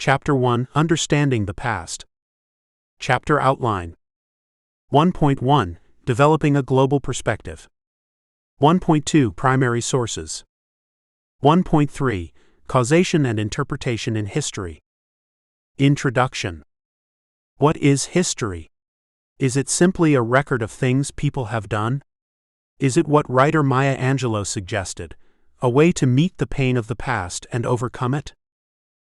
Chapter 1, Understanding the Past. Chapter Outline. 1.1, Developing a Global Perspective. 1.2, Primary Sources. 1.3, Causation and Interpretation in History. Introduction. What is history? Is it simply a record of things people have done? Is it what writer Maya Angelou suggested, a way to meet the pain of the past and overcome it?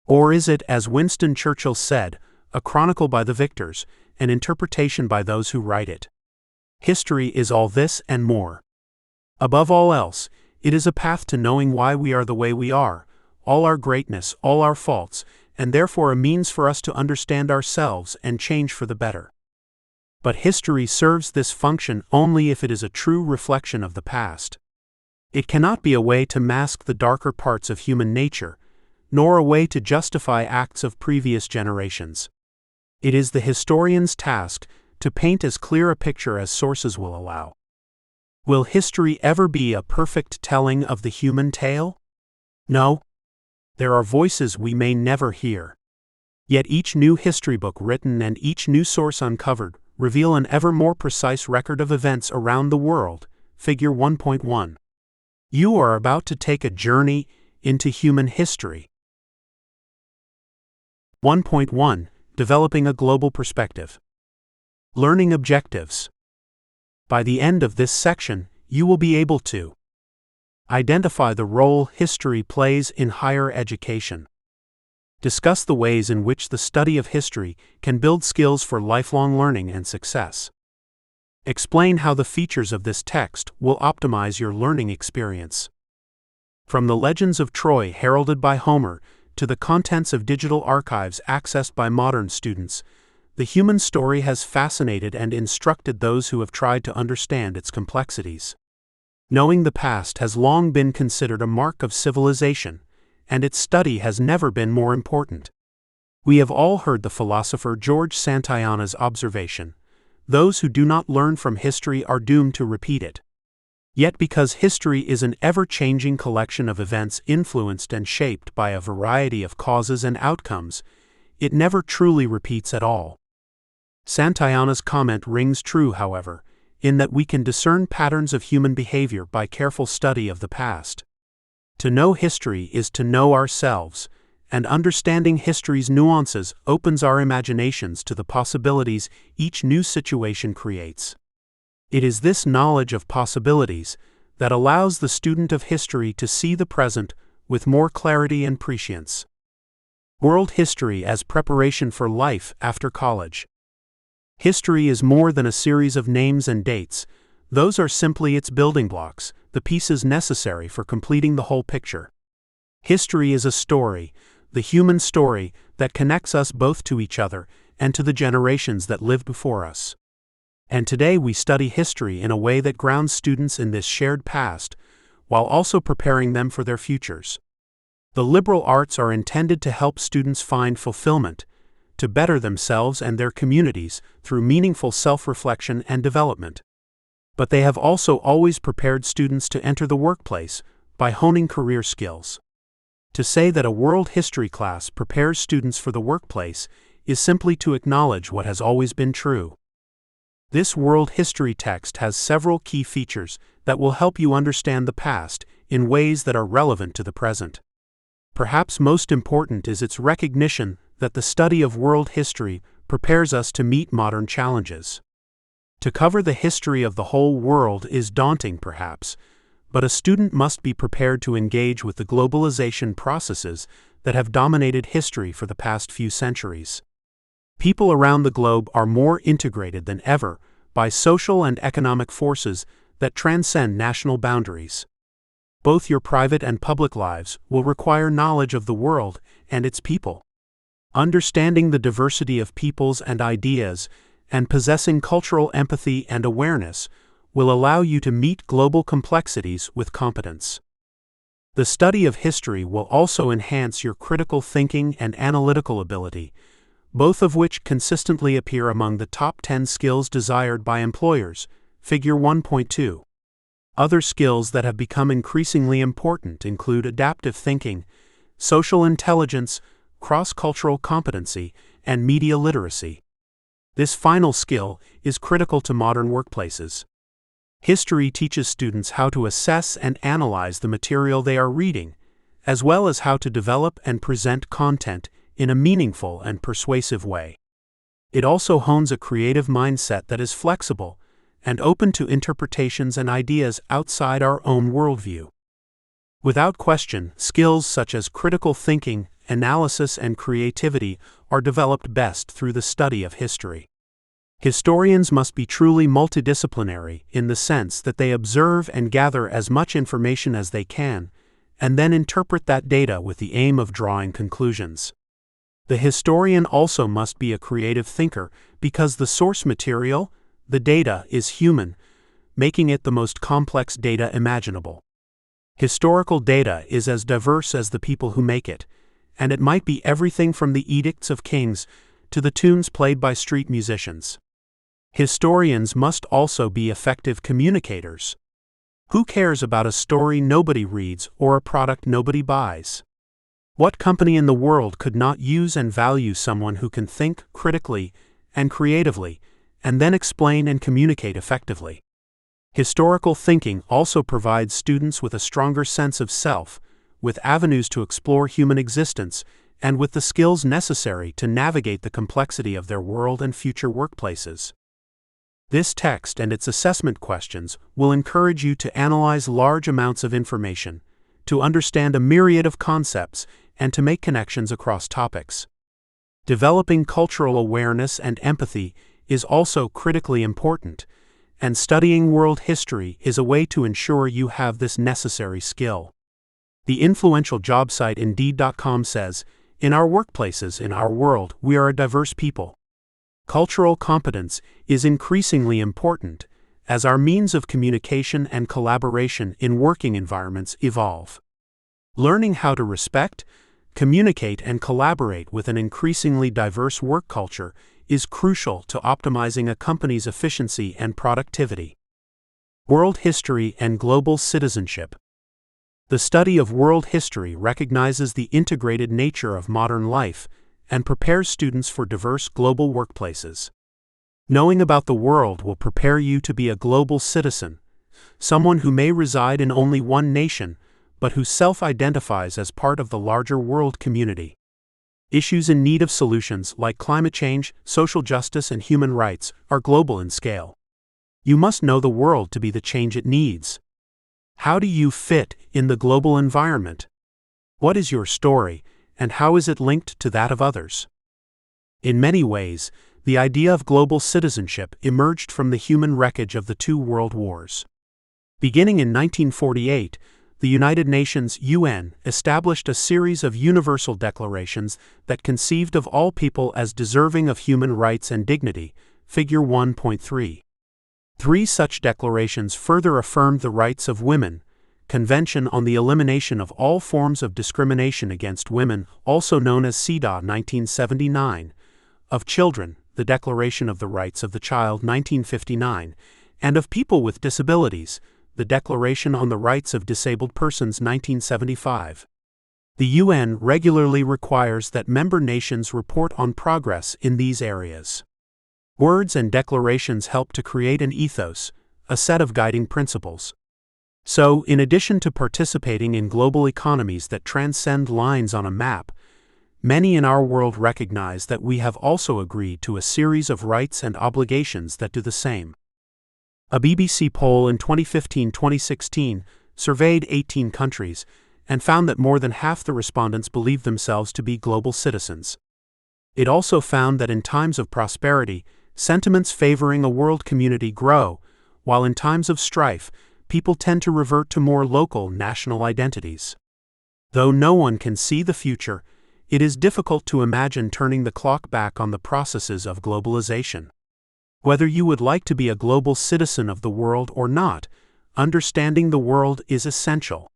Or is it, as Winston Churchill said, a chronicle by the victors, an interpretation by those who write it? History is all this and more. Above all else, it is a path to knowing why we are the way we are, all our greatness, all our faults, and therefore a means for us to understand ourselves and change for the better. But history serves this function only if it is a true reflection of the past. It cannot be a way to mask the darker parts of human nature, nor a way to justify acts of previous generations. It is the historian's task to paint as clear a picture as sources will allow. Will history ever be a perfect telling of the human tale? No. There are voices we may never hear. Yet each new history book written and each new source uncovered reveal an ever more precise record of events around the world. Figure 1.1. You are about to take a journey into human history. 1.1, Developing a Global Perspective. Learning Objectives. By the end of this section, you will be able to identify the role history plays in higher education. Discuss the ways in which the study of history can build skills for lifelong learning and success. Explain how the features of this text will optimize your learning experience. From the legends of Troy heralded by Homer to the contents of digital archives accessed by modern students, the human story has fascinated and instructed those who have tried to understand its complexities. Knowing the past has long been considered a mark of civilization, and its study has never been more important. We have all heard the philosopher George Santayana's observation: those who do not learn from history are doomed to repeat it. Yet because history is an ever-changing collection of events influenced and shaped by a variety of causes and outcomes, it never truly repeats at all. Santayana's comment rings true, however, in that we can discern patterns of human behavior by careful study of the past. To know history is to know ourselves, and understanding history's nuances opens our imaginations to the possibilities each new situation creates. It is this knowledge of possibilities that allows the student of history to see the present with more clarity and prescience. World history as preparation for life after college. History is more than a series of names and dates. Those are simply its building blocks, the pieces necessary for completing the whole picture. History is a story, the human story, that connects us both to each other and to the generations that lived before us. And today we study history in a way that grounds students in this shared past, while also preparing them for their futures. The liberal arts are intended to help students find fulfillment, to better themselves and their communities through meaningful self-reflection and development. But they have also always prepared students to enter the workplace by honing career skills. To say that a world history class prepares students for the workplace is simply to acknowledge what has always been true. This world history text has several key features that will help you understand the past in ways that are relevant to the present. Perhaps most important is its recognition that the study of world history prepares us to meet modern challenges. To cover the history of the whole world is daunting, perhaps, but a student must be prepared to engage with the globalization processes that have dominated history for the past few centuries. People around the globe are more integrated than ever by social and economic forces that transcend national boundaries. Both your private and public lives will require knowledge of the world and its people. Understanding the diversity of peoples and ideas and possessing cultural empathy and awareness will allow you to meet global complexities with competence. The study of history will also enhance your critical thinking and analytical ability, both of which consistently appear among the top 10 skills desired by employers. Figure 1.2. Other skills that have become increasingly important include adaptive thinking, social intelligence, cross-cultural competency, and media literacy. This final skill is critical to modern workplaces. History teaches students how to assess and analyze the material they are reading, as well as how to develop and present content in a meaningful and persuasive way. It also hones a creative mindset that is flexible and open to interpretations and ideas outside our own worldview. Without question, skills such as critical thinking, analysis, and creativity are developed best through the study of history. Historians must be truly multidisciplinary in the sense that they observe and gather as much information as they can, and then interpret that data with the aim of drawing conclusions. The historian also must be a creative thinker because the source material, the data, is human, making it the most complex data imaginable. Historical data is as diverse as the people who make it, and it might be everything from the edicts of kings to the tunes played by street musicians. Historians must also be effective communicators. Who cares about a story nobody reads or a product nobody buys? What company in the world could not use and value someone who can think critically and creatively, and then explain and communicate effectively? Historical thinking also provides students with a stronger sense of self, with avenues to explore human existence, and with the skills necessary to navigate the complexity of their world and future workplaces. This text and its assessment questions will encourage you to analyze large amounts of information, to understand a myriad of concepts, and to make connections across topics. Developing cultural awareness and empathy is also critically important, and studying world history is a way to ensure you have this necessary skill. The influential job site Indeed.com says, "In our workplaces, in our world, we are a diverse people." Cultural competence is increasingly important as our means of communication and collaboration in working environments evolve. Learning how to respect, communicate, and collaborate with an increasingly diverse work culture is crucial to optimizing a company's efficiency and productivity. World history and global citizenship. The study of world history recognizes the integrated nature of modern life and prepares students for diverse global workplaces. Knowing about the world will prepare you to be a global citizen, someone who may reside in only one nation, but who self-identifies as part of the larger world community. Issues in need of solutions like climate change, social justice, and human rights are global in scale. You must know the world to be the change it needs. How do you fit in the global environment? What is your story, and how is it linked to that of others? In many ways, the idea of global citizenship emerged from the human wreckage of the two world wars. Beginning in 1948, the United Nations (UN) established a series of universal declarations that conceived of all people as deserving of human rights and dignity, Figure 1.3. 3 such declarations further affirmed the rights of women, Convention on the Elimination of All Forms of Discrimination Against Women, also known as CEDAW 1979, of children, the Declaration of the Rights of the Child 1959, and of people with disabilities, the Declaration on the Rights of Disabled Persons 1975. The UN regularly requires that member nations report on progress in these areas. Words and declarations help to create an ethos, a set of guiding principles. So, in addition to participating in global economies that transcend lines on a map, many in our world recognize that we have also agreed to a series of rights and obligations that do the same. A BBC poll in 2015-2016 surveyed 18 countries and found that more than half the respondents believed themselves to be global citizens. It also found that in times of prosperity, sentiments favoring a world community grow, while in times of strife, people tend to revert to more local national identities. Though no one can see the future, it is difficult to imagine turning the clock back on the processes of globalization. Whether you would like to be a global citizen of the world or not, understanding the world is essential.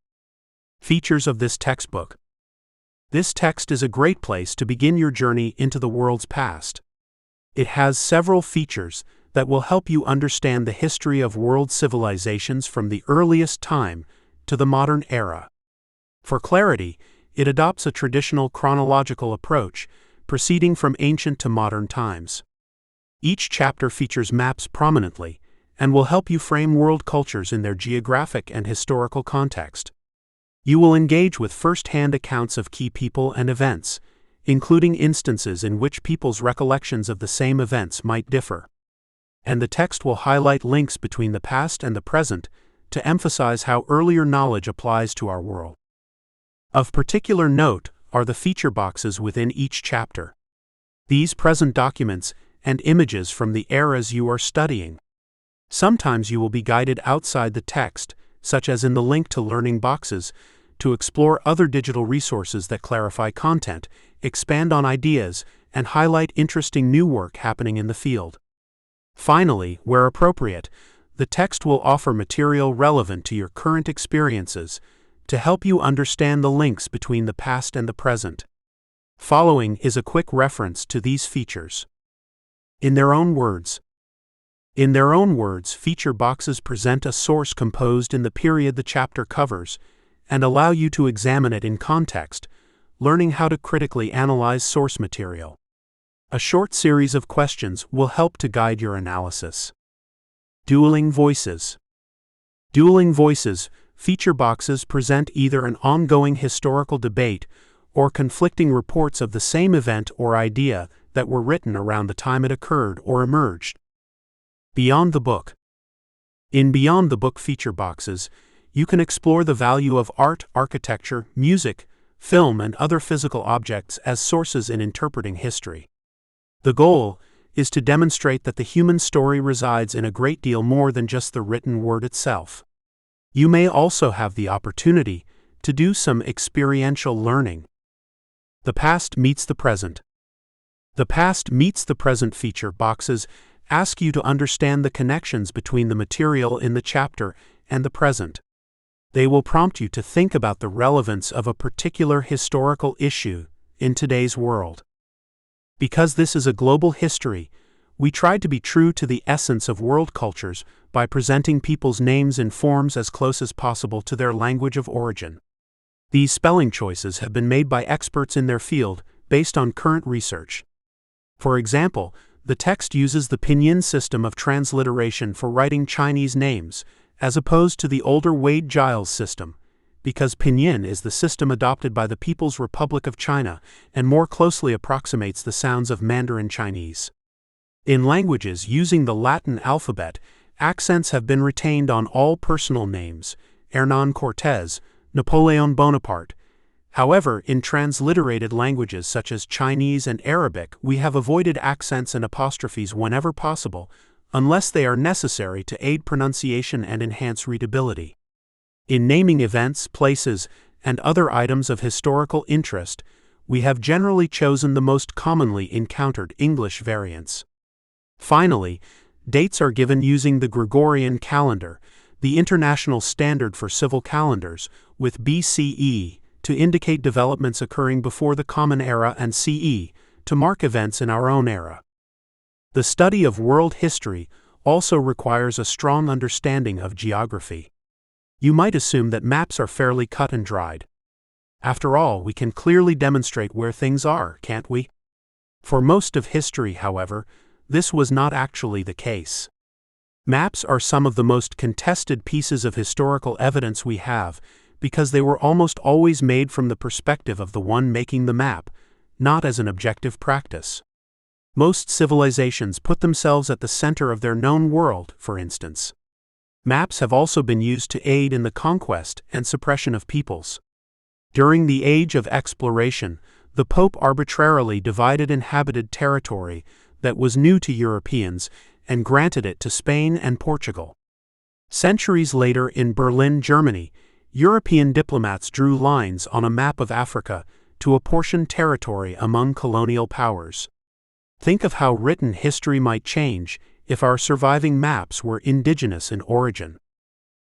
Features of this textbook. This text is a great place to begin your journey into the world's past. It has several features that will help you understand the history of world civilizations from the earliest time to the modern era. For clarity, it adopts a traditional chronological approach, proceeding from ancient to modern times. Each chapter features maps prominently and will help you frame world cultures in their geographic and historical context. You will engage with first-hand accounts of key people and events, including instances in which people's recollections of the same events might differ. And the text will highlight links between the past and the present to emphasize how earlier knowledge applies to our world. Of particular note are the feature boxes within each chapter. These present documents and images from the eras you are studying. Sometimes you will be guided outside the text, such as in the link to learning boxes, to explore other digital resources that clarify content, expand on ideas, and highlight interesting new work happening in the field. Finally, where appropriate, the text will offer material relevant to your current experiences to help you understand the links between the past and the present. Following is a quick reference to these features. In their own words, feature boxes present a source composed in the period the chapter covers and allow you to examine it in context, learning how to critically analyze source material. A short series of questions will help to guide your analysis. Dueling voices. Feature boxes present either an ongoing historical debate or conflicting reports of the same event or idea that were written around the time it occurred or emerged. Beyond the book. In Beyond the Book feature boxes, you can explore the value of art, architecture, music, film, and other physical objects as sources in interpreting history. The goal is to demonstrate that the human story resides in a great deal more than just the written word itself. You may also have the opportunity to do some experiential learning. The Past Meets the Present. The Past Meets the Present feature boxes ask you to understand the connections between the material in the chapter and the present. They will prompt you to think about the relevance of a particular historical issue in today's world. Because this is a global history, we tried to be true to the essence of world cultures by presenting people's names in forms as close as possible to their language of origin. These spelling choices have been made by experts in their field based on current research. For example, the text uses the pinyin system of transliteration for writing Chinese names, as opposed to the older Wade-Giles system, because pinyin is the system adopted by the People's Republic of China and more closely approximates the sounds of Mandarin Chinese. In languages using the Latin alphabet, accents have been retained on all personal names, Hernán Cortés, Napoleon Bonaparte. However, in transliterated languages such as Chinese and Arabic, we have avoided accents and apostrophes whenever possible, unless they are necessary to aid pronunciation and enhance readability. In naming events, places, and other items of historical interest, we have generally chosen the most commonly encountered English variants. Finally, dates are given using the Gregorian calendar, the international standard for civil calendars, with BCE to indicate developments occurring before the Common Era and CE to mark events in our own era. The study of world history also requires a strong understanding of geography. You might assume that maps are fairly cut and dried. After all, we can clearly demonstrate where things are, can't we? For most of history, however, this was not actually the case. Maps are some of the most contested pieces of historical evidence we have because they were almost always made from the perspective of the one making the map, not as an objective practice. Most civilizations put themselves at the center of their known world, for instance. Maps have also been used to aid in the conquest and suppression of peoples. During the Age of Exploration, the Pope arbitrarily divided inhabited territory that was new to Europeans and granted it to Spain and Portugal. Centuries later in Berlin, Germany, European diplomats drew lines on a map of Africa to apportion territory among colonial powers. Think of how written history might change if our surviving maps were indigenous in origin.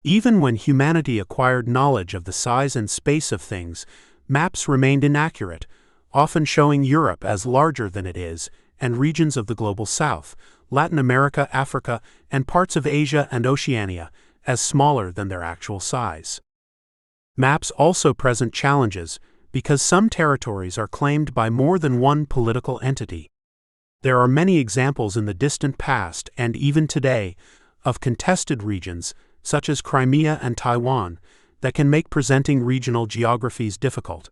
Even when humanity acquired knowledge of the size and space of things, maps remained inaccurate, often showing Europe as larger than it is, and regions of the global south, Latin America, Africa, and parts of Asia and Oceania as smaller than their actual size. Maps also present challenges because some territories are claimed by more than one political entity. There are many examples in the distant past and even today of contested regions, such as Crimea and Taiwan, that can make presenting regional geographies difficult.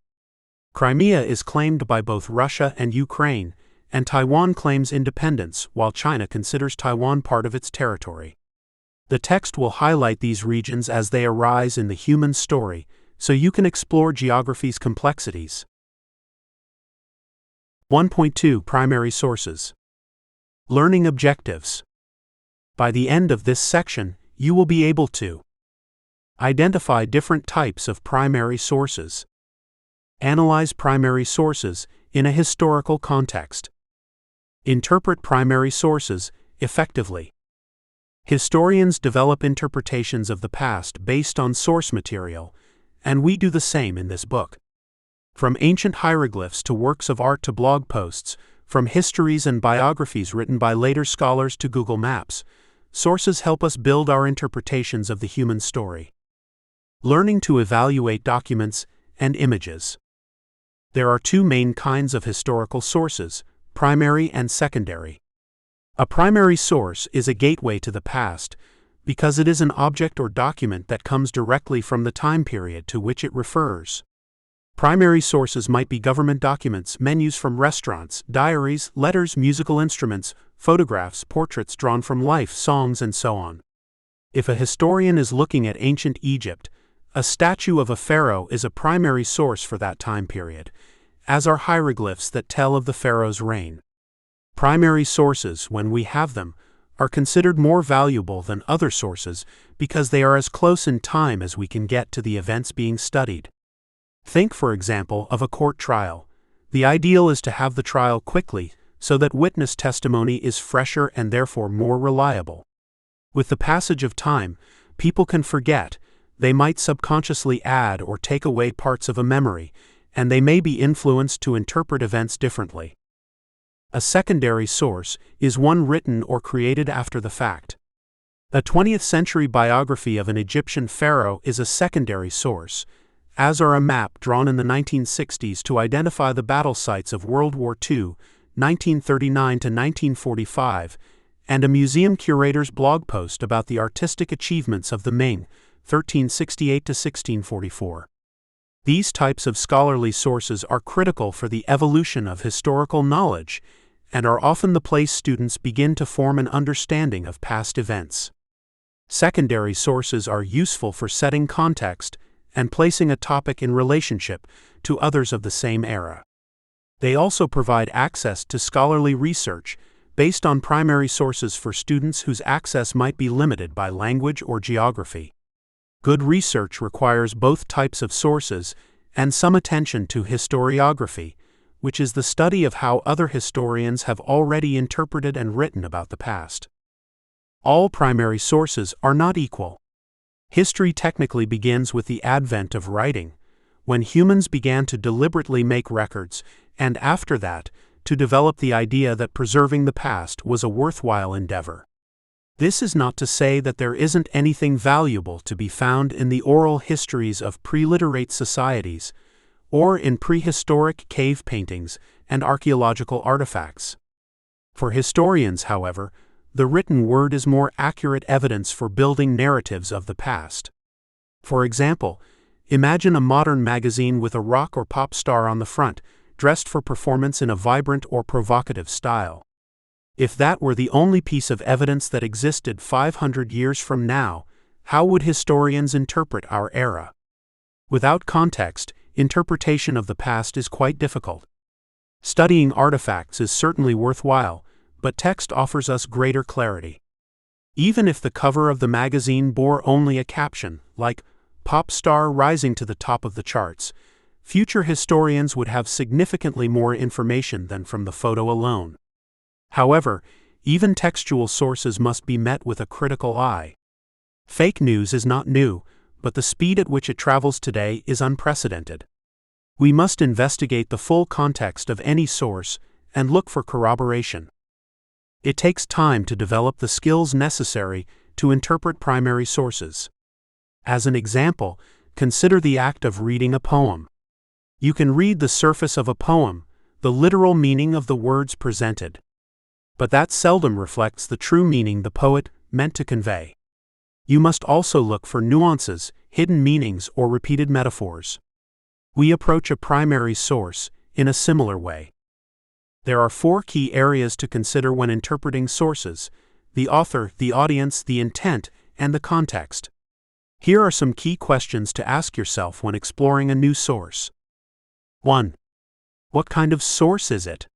Crimea is claimed by both Russia and Ukraine, and Taiwan claims independence while China considers Taiwan part of its territory. The text will highlight these regions as they arise in the human story, so you can explore geography's complexities. 1.2 Primary Sources. Learning Objectives. By the end of this section, you will be able to identify different types of primary sources, analyze primary sources in a historical context, interpret primary sources effectively. Historians develop interpretations of the past based on source material, and we do the same in this book. From ancient hieroglyphs to works of art to blog posts, from histories and biographies written by later scholars to Google Maps, sources help us build our interpretations of the human story. Learning to evaluate documents and images. There are two main kinds of historical sources, primary and secondary. A primary source is a gateway to the past because it is an object or document that comes directly from the time period to which it refers. Primary sources might be government documents, menus from restaurants, diaries, letters, musical instruments, photographs, portraits drawn from life, songs, and so on. If a historian is looking at ancient Egypt, a statue of a pharaoh is a primary source for that time period, as are hieroglyphs that tell of the pharaoh's reign. Primary sources, when we have them, are considered more valuable than other sources because they are as close in time as we can get to the events being studied. Think, for example, of a court trial. The ideal is to have the trial quickly so that witness testimony is fresher and therefore more reliable. With the passage of time, people can forget, they might subconsciously add or take away parts of a memory, and they may be influenced to interpret events differently. A secondary source is one written or created after the fact. A 20th century biography of an Egyptian pharaoh is a secondary source, as are a map drawn in the 1960s to identify the battle sites of World War II, 1939 to 1945, and a museum curator's blog post about the artistic achievements of the Ming, 1368 to 1644. These types of scholarly sources are critical for the evolution of historical knowledge and are often the place students begin to form an understanding of past events. Secondary sources are useful for setting context and placing a topic in relationship to others of the same era. They also provide access to scholarly research based on primary sources for students whose access might be limited by language or geography. Good research requires both types of sources and some attention to historiography, which is the study of how other historians have already interpreted and written about the past. All primary sources are not equal. History technically begins with the advent of writing, when humans began to deliberately make records, and after that, to develop the idea that preserving the past was a worthwhile endeavor. This is not to say that there isn't anything valuable to be found in the oral histories of pre-literate societies, or in prehistoric cave paintings and archaeological artifacts. For historians, however, the written word is more accurate evidence for building narratives of the past. For example, imagine a modern magazine with a rock or pop star on the front, dressed for performance in a vibrant or provocative style. If that were the only piece of evidence that existed 500 years from now, how would historians interpret our era? Without context, interpretation of the past is quite difficult. Studying artifacts is certainly worthwhile, but text offers us greater clarity. Even if the cover of the magazine bore only a caption, like "Pop Star Rising to the Top of the Charts," future historians would have significantly more information than from the photo alone. However, even textual sources must be met with a critical eye. Fake news is not new, but the speed at which it travels today is unprecedented. We must investigate the full context of any source and look for corroboration. It takes time to develop the skills necessary to interpret primary sources. As an example, consider the act of reading a poem. You can read the surface of a poem, the literal meaning of the words presented. But that seldom reflects the true meaning the poet meant to convey. You must also look for nuances, hidden meanings, or repeated metaphors. We approach a primary source in a similar way. There are 4 key areas to consider when interpreting sources: the author, the audience, the intent, and the context. Here are some key questions to ask yourself when exploring a new source. 1. What kind of source is it?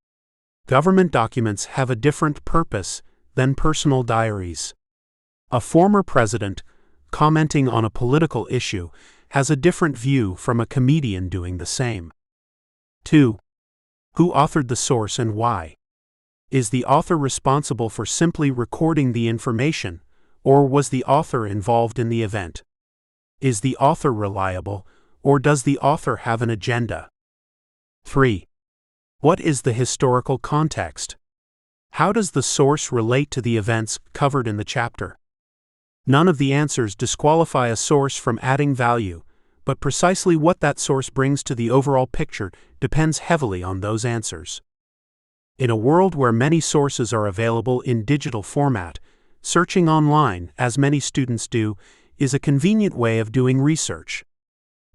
Government documents have a different purpose than personal diaries. A former president, commenting on a political issue, has a different view from a comedian doing the same. 2. Who authored the source and why? Is the author responsible for simply recording the information, or was the author involved in the event? Is the author reliable, or does the author have an agenda? 3. What is the historical context? How does the source relate to the events covered in the chapter? None of the answers disqualify a source from adding value, but precisely what that source brings to the overall picture depends heavily on those answers. In a world where many sources are available in digital format, searching online, as many students do, is a convenient way of doing research.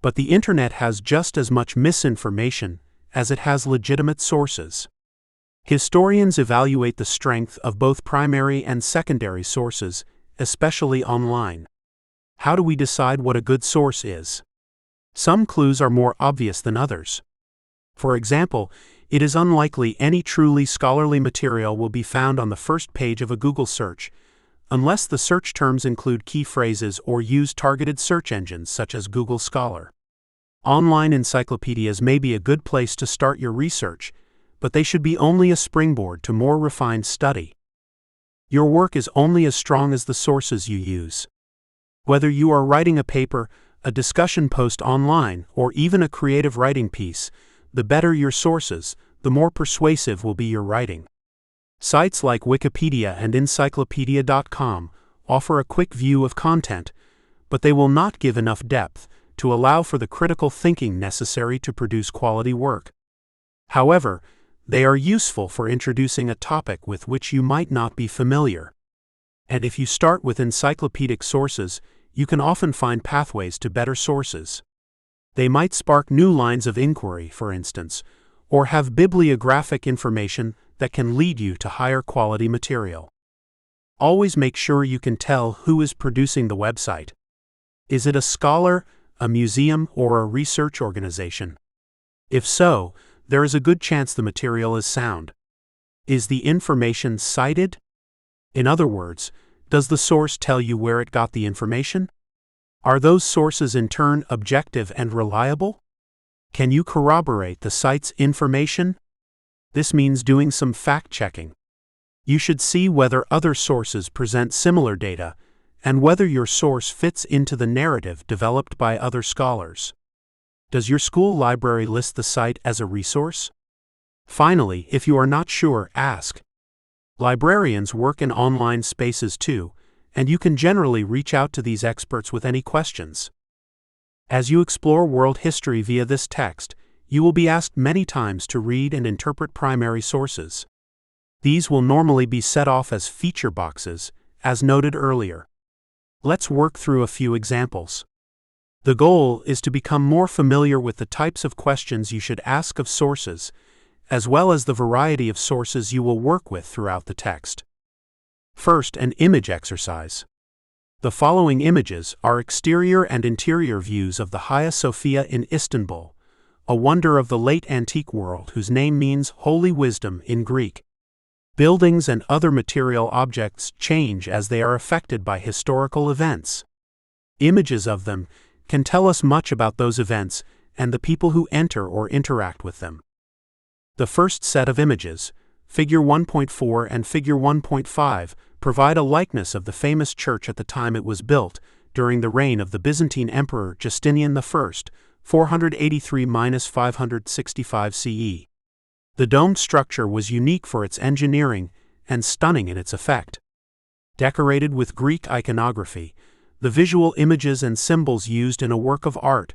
But the internet has just as much misinformation as it has legitimate sources. Historians evaluate the strength of both primary and secondary sources, especially online. How do we decide what a good source is? Some clues are more obvious than others. For example, it is unlikely any truly scholarly material will be found on the first page of a Google search, unless the search terms include key phrases or use targeted search engines such as Google Scholar. Online encyclopedias may be a good place to start your research, but they should be only a springboard to more refined study. Your work is only as strong as the sources you use. Whether you are writing a paper, a discussion post online, or even a creative writing piece, the better your sources, the more persuasive will be your writing. Sites like Wikipedia and Encyclopedia.com offer a quick view of content, but they will not give enough depth to allow for the critical thinking necessary to produce quality work. However, they are useful for introducing a topic with which you might not be familiar. And if you start with encyclopedic sources, you can often find pathways to better sources. They might spark new lines of inquiry, for instance, or have bibliographic information that can lead you to higher quality material. Always make sure you can tell who is producing the website. Is it a scholar, a museum, or a research organization? If so, there is a good chance the material is sound. Is the information cited? In other words, does the source tell you where it got the information? Are those sources in turn objective and reliable? Can you corroborate the site's information? This means doing some fact-checking. You should see whether other sources present similar data and whether your source fits into the narrative developed by other scholars. Does your school library list the site as a resource? Finally, if you are not sure, ask. Librarians work in online spaces too, and you can generally reach out to these experts with any questions. As you explore world history via this text, you will be asked many times to read and interpret primary sources. These will normally be set off as feature boxes, as noted earlier. Let's work through a few examples. The goal is to become more familiar with the types of questions you should ask of sources, as well as the variety of sources you will work with throughout the text. First, an image exercise. The following images are exterior and interior views of the Hagia Sophia in Istanbul, a wonder of the late antique world whose name means holy wisdom in Greek. Buildings and other material objects change as they are affected by historical events. Images of them can tell us much about those events and the people who enter or interact with them. The first set of images, Figure 1.4 and Figure 1.5, provide a likeness of the famous church at the time it was built, during the reign of the Byzantine Emperor Justinian I, 483–565 CE. The domed structure was unique for its engineering and stunning in its effect. Decorated with Greek iconography, the visual images and symbols used in a work of art,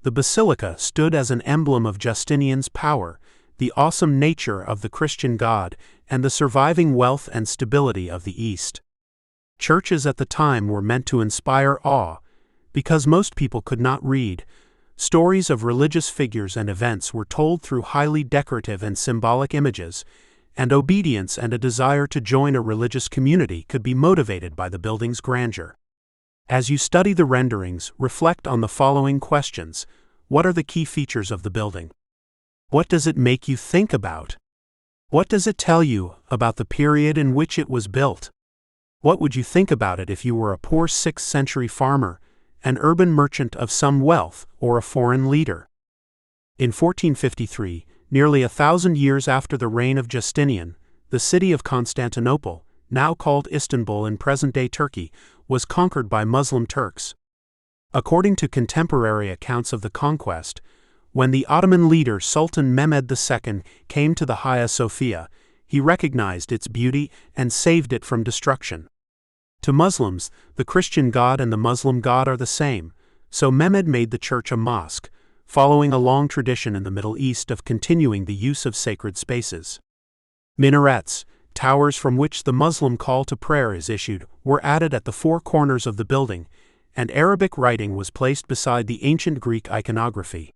The basilica stood as an emblem of Justinian's power, the awesome nature of the Christian God, and the surviving wealth and stability of the East. Churches at the time were meant to inspire awe. Because most people could not read, stories of religious figures and events were told through highly decorative and symbolic images, and obedience and a desire to join a religious community could be motivated by the building's grandeur. As you study the renderings, reflect on the following questions. What are the key features of the building? What does it make you think about? What does it tell you about the period in which it was built? What would you think about it if you were a poor 6th century farmer, an urban merchant of some wealth, or a foreign leader? In 1453, nearly 1,000 years after the reign of Justinian, the city of Constantinople, now called Istanbul in present-day Turkey, was conquered by Muslim Turks. According to contemporary accounts of the conquest, when the Ottoman leader Sultan Mehmed II came to the Hagia Sophia, he recognized its beauty and saved it from destruction. To Muslims, the Christian God and the Muslim God are the same, so Mehmed made the church a mosque, following a long tradition in the Middle East of continuing the use of sacred spaces. Minarets, towers from which the Muslim call to prayer is issued, were added at the four corners of the building, and Arabic writing was placed beside the ancient Greek iconography.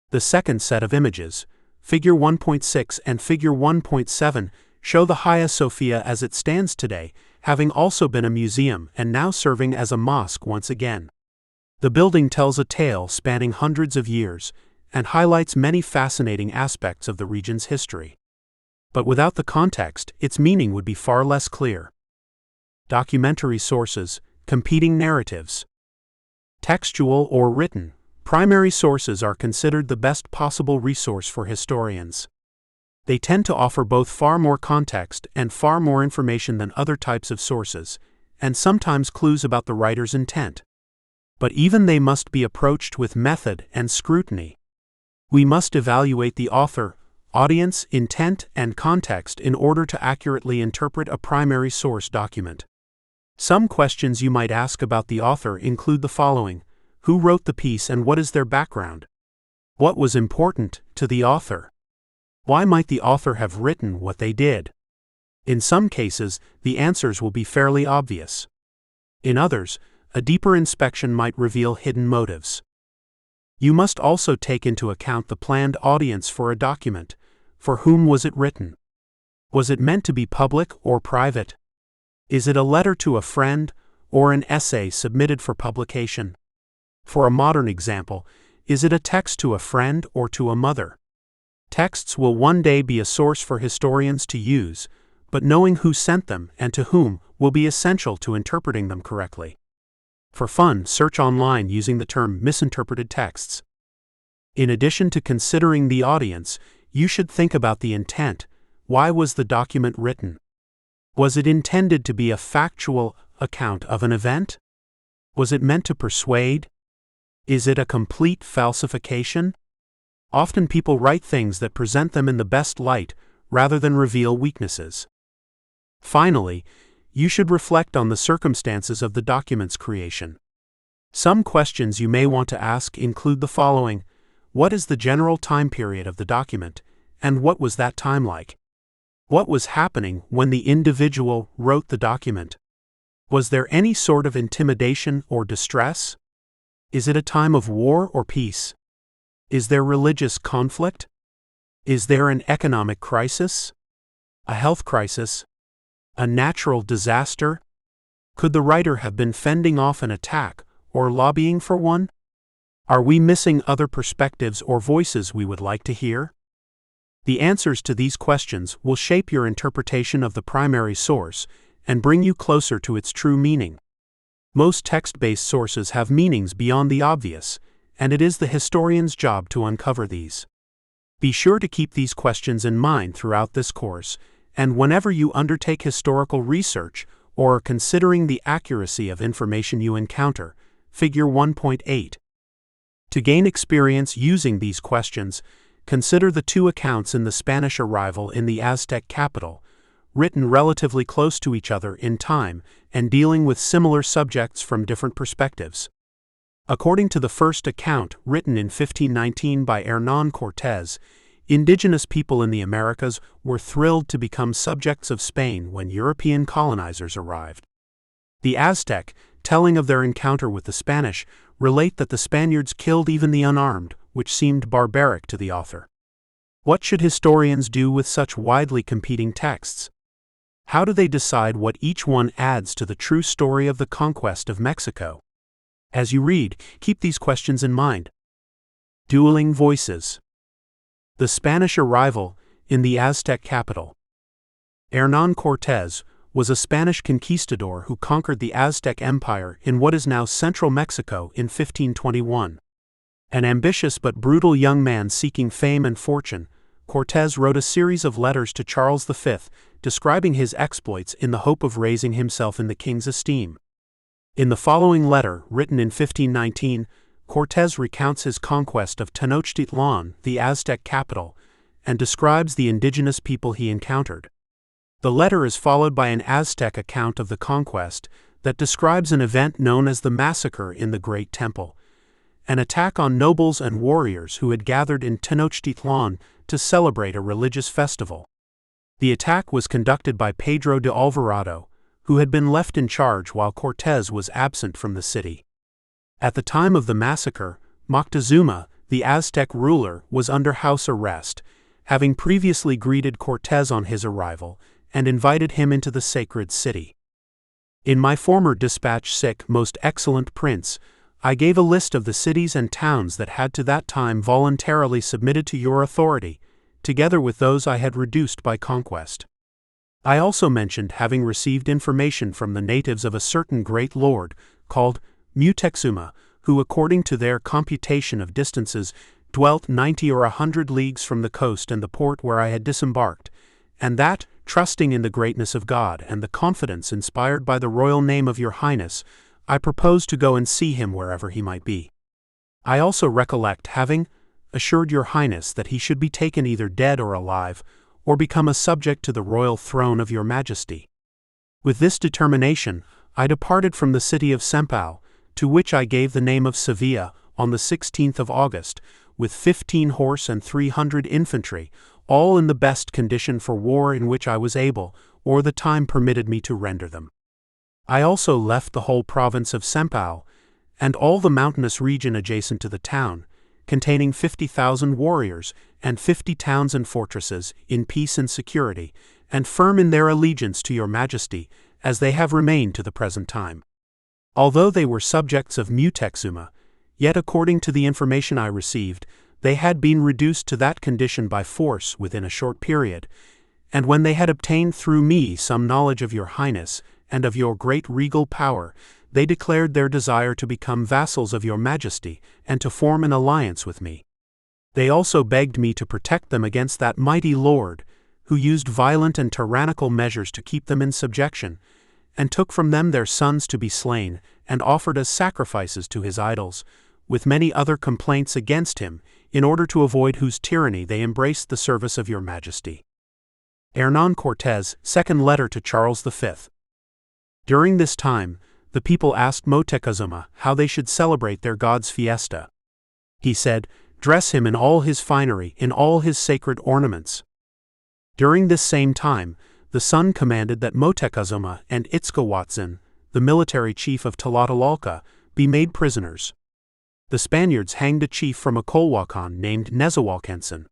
The second set of images, Figure 1.6 and Figure 1.7, show the Hagia Sophia as it stands today, having also been a museum and now serving as a mosque once again. The building tells a tale spanning hundreds of years and highlights many fascinating aspects of the region's history. But without the context, its meaning would be far less clear. Documentary sources, competing narratives. Textual or written, primary sources are considered the best possible resource for historians. They tend to offer both far more context and far more information than other types of sources, and sometimes clues about the writer's intent. But even they must be approached with method and scrutiny. We must evaluate the author, audience, intent, and context in order to accurately interpret a primary source document. Some questions you might ask about the author include the following: who wrote the piece and what is their background? What was important to the author? Why might the author have written what they did? In some cases, the answers will be fairly obvious. In others, a deeper inspection might reveal hidden motives. You must also take into account the planned audience for a document. For whom was it written? Was it meant to be public or private? Is it a letter to a friend or an essay submitted for publication? For a modern example, is it a text to a friend or to a mother? Texts will one day be a source for historians to use, but knowing who sent them and to whom will be essential to interpreting them correctly. For fun, search online using the term misinterpreted texts. In addition to considering the audience, you should think about the intent. Why was the document written? Was it intended to be a factual account of an event? Was it meant to persuade? Is it a complete falsification? Often people write things that present them in the best light rather than reveal weaknesses. Finally, you should reflect on the circumstances of the document's creation. Some questions you may want to ask include the following: what is the general time period of the document, and what was that time like? What was happening when the individual wrote the document? Was there any sort of intimidation or distress? Is it a time of war or peace? Is there religious conflict? Is there an economic crisis? A health crisis? A natural disaster? Could the writer have been fending off an attack or lobbying for one? Are we missing other perspectives or voices we would like to hear? The answers to these questions will shape your interpretation of the primary source and bring you closer to its true meaning. Most text-based sources have meanings beyond the obvious, and it is the historian's job to uncover these. Be sure to keep these questions in mind throughout this course, and whenever you undertake historical research or are considering the accuracy of information you encounter. Figure 1.8. To gain experience using these questions, consider the two accounts in the Spanish arrival in the Aztec capital, written relatively close to each other in time and dealing with similar subjects from different perspectives. According to the first account, written in 1519 by Hernán Cortés, indigenous people in the Americas were thrilled to become subjects of Spain when European colonizers arrived. The Aztec, telling of their encounter with the Spanish, relate that the Spaniards killed even the unarmed, which seemed barbaric to the author. What should historians do with such widely competing texts? How do they decide what each one adds to the true story of the conquest of Mexico? As you read, keep these questions in mind. Dueling voices. The Spanish arrival in the Aztec capital. Hernán Cortés was a Spanish conquistador who conquered the Aztec Empire in what is now central Mexico in 1521. An ambitious but brutal young man seeking fame and fortune, Cortés wrote a series of letters to Charles V, describing his exploits in the hope of raising himself in the king's esteem. In the following letter, written in 1519, Cortés recounts his conquest of Tenochtitlan, the Aztec capital, and describes the indigenous people he encountered. The letter is followed by an Aztec account of the conquest that describes an event known as the Massacre in the Great Temple, an attack on nobles and warriors who had gathered in Tenochtitlan to celebrate a religious festival. The attack was conducted by Pedro de Alvarado, who had been left in charge while Cortés was absent from the city. At the time of the massacre, Moctezuma, the Aztec ruler, was under house arrest, having previously greeted Cortés on his arrival and invited him into the sacred city. In my former dispatch, Most Excellent Prince, I gave a list of the cities and towns that had to that time voluntarily submitted to your authority, together with those I had reduced by conquest. I also mentioned having received information from the natives of a certain great lord, called Mutexuma, who according to their computation of distances, dwelt 90 or 100 leagues from the coast and the port where I had disembarked, and that, trusting in the greatness of God and the confidence inspired by the royal name of your Highness, I proposed to go and see him wherever he might be. I also recollect having assured your Highness that he should be taken either dead or alive, or become a subject to the royal throne of your Majesty. With this determination, I departed from the city of Sempao, to which I gave the name of Sevilla, on the 16th of August, with 15 horse and 300 infantry, all in the best condition for war in which I was able, or the time permitted me to render them. I also left the whole province of Sempao, and all the mountainous region adjacent to the town, containing 50,000 warriors, and 50 towns and fortresses, in peace and security, and firm in their allegiance to your Majesty, as they have remained to the present time. Although they were subjects of Mutexuma, yet according to the information I received, they had been reduced to that condition by force within a short period, and when they had obtained through me some knowledge of your Highness, and of your great regal power, they declared their desire to become vassals of your Majesty, and to form an alliance with me. They also begged me to protect them against that mighty lord, who used violent and tyrannical measures to keep them in subjection, and took from them their sons to be slain, and offered as sacrifices to his idols, with many other complaints against him, in order to avoid whose tyranny they embraced the service of your Majesty. Hernán Cortés' second letter to Charles V. During this time, the people asked Moctezuma how they should celebrate their god's fiesta. He said, "Dress him in all his finery, in all his sacred ornaments." During this same time, the sun commanded that Moctezuma and Itzcoatzin, the military chief of Tlatelolco, be made prisoners. The Spaniards hanged a chief from Acolhuacan named Nezahualcantzin.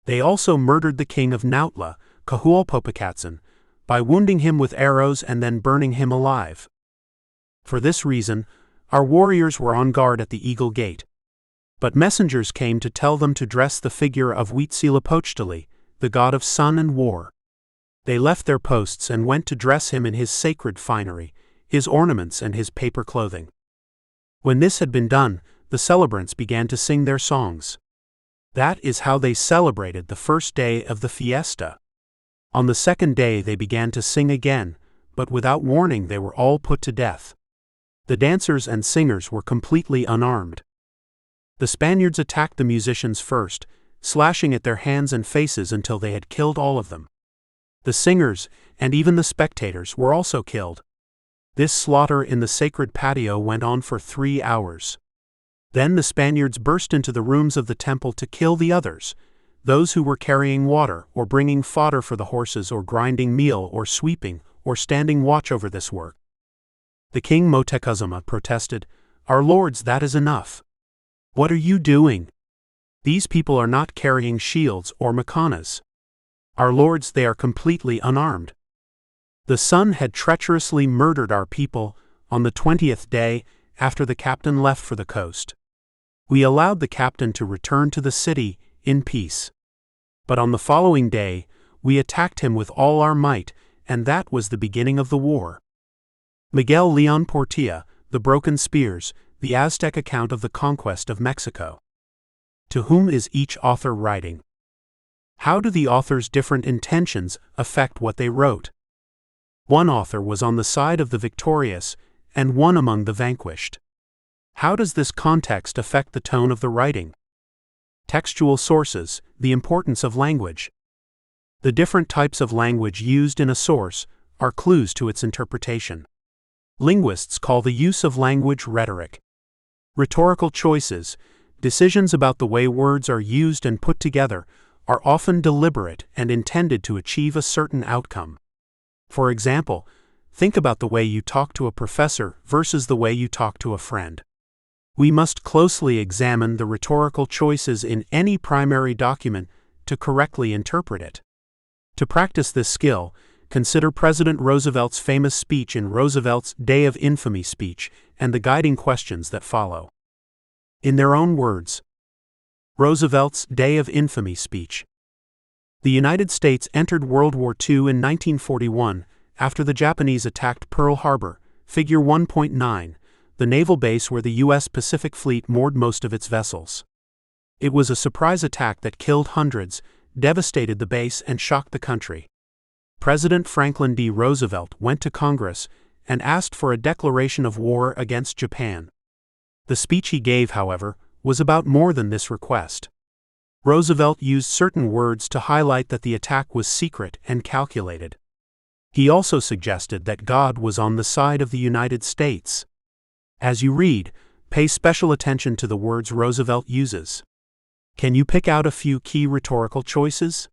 They also murdered the king of Nautla, Cahualpopocatzin, by wounding him with arrows and then burning him alive. For this reason, our warriors were on guard at the Eagle Gate. But messengers came to tell them to dress the figure of Huitzilopochtli, the god of sun and war. They left their posts and went to dress him in his sacred finery, his ornaments and his paper clothing. When this had been done, the celebrants began to sing their songs. That is how they celebrated the first day of the fiesta. On the second day they began to sing again, but without warning they were all put to death. The dancers and singers were completely unarmed. The Spaniards attacked the musicians first, slashing at their hands and faces until they had killed all of them. The singers, and even the spectators, were also killed. This slaughter in the sacred patio went on for 3 hours. Then the Spaniards burst into the rooms of the temple to kill the others, those who were carrying water, or bringing fodder for the horses, or grinding meal, or sweeping, or standing watch over this work. The king Moctezuma protested, "Our lords, that is enough. What are you doing? These people are not carrying shields or macanas. Our lords, they are completely unarmed. The sun had treacherously murdered our people on the 20th day after the captain left for the coast. We allowed the captain to return to the city in peace. But on the following day, we attacked him with all our might, and that was the beginning of the war." Miguel Leon Portilla, The Broken Spears, the Aztec account of the conquest of Mexico. To whom is each author writing? How do the author's different intentions affect what they wrote? One author was on the side of the victorious, and one among the vanquished. How does this context affect the tone of the writing? Textual sources, the importance of language. The different types of language used in a source are clues to its interpretation. Linguists call the use of language rhetoric. Rhetorical choices, decisions about the way words are used and put together, are often deliberate and intended to achieve a certain outcome. For example, think about the way you talk to a professor versus the way you talk to a friend. We must closely examine the rhetorical choices in any primary document to correctly interpret it. To practice this skill, consider President Roosevelt's famous speech in Roosevelt's Day of Infamy speech and the guiding questions that follow. In their own words, Roosevelt's Day of Infamy speech. The United States entered World War II in 1941 after the Japanese attacked Pearl Harbor, Figure 1.9, the naval base where the U.S. Pacific Fleet moored most of its vessels. It was a surprise attack that killed hundreds, devastated the base, and shocked the country. President Franklin D. Roosevelt went to Congress and asked for a declaration of war against Japan. The speech he gave, however, was about more than this request. Roosevelt used certain words to highlight that the attack was secret and calculated. He also suggested that God was on the side of the United States. As you read, pay special attention to the words Roosevelt uses. Can you pick out a few key rhetorical choices?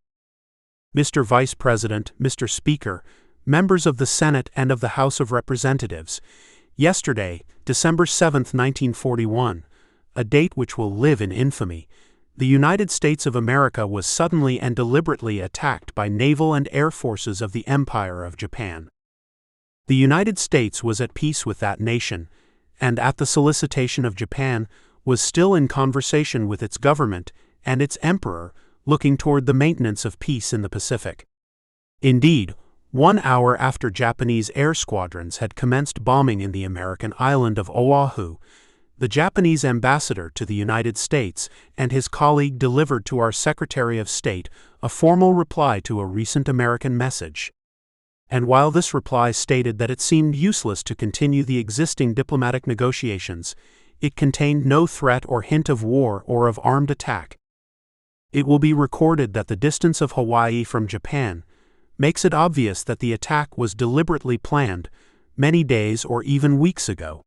Mr. Vice President, Mr. Speaker, members of the Senate and of the House of Representatives, yesterday, December 7, 1941, a date which will live in infamy, the United States of America was suddenly and deliberately attacked by naval and air forces of the Empire of Japan. The United States was at peace with that nation, and at the solicitation of Japan, was still in conversation with its government and its emperor, looking toward the maintenance of peace in the Pacific. Indeed, 1 hour after Japanese air squadrons had commenced bombing in the American island of Oahu, the Japanese ambassador to the United States and his colleague delivered to our Secretary of State a formal reply to a recent American message. And while this reply stated that it seemed useless to continue the existing diplomatic negotiations, it contained no threat or hint of war or of armed attack. It will be recorded that the distance of Hawaii from Japan makes it obvious that the attack was deliberately planned many days or even weeks ago.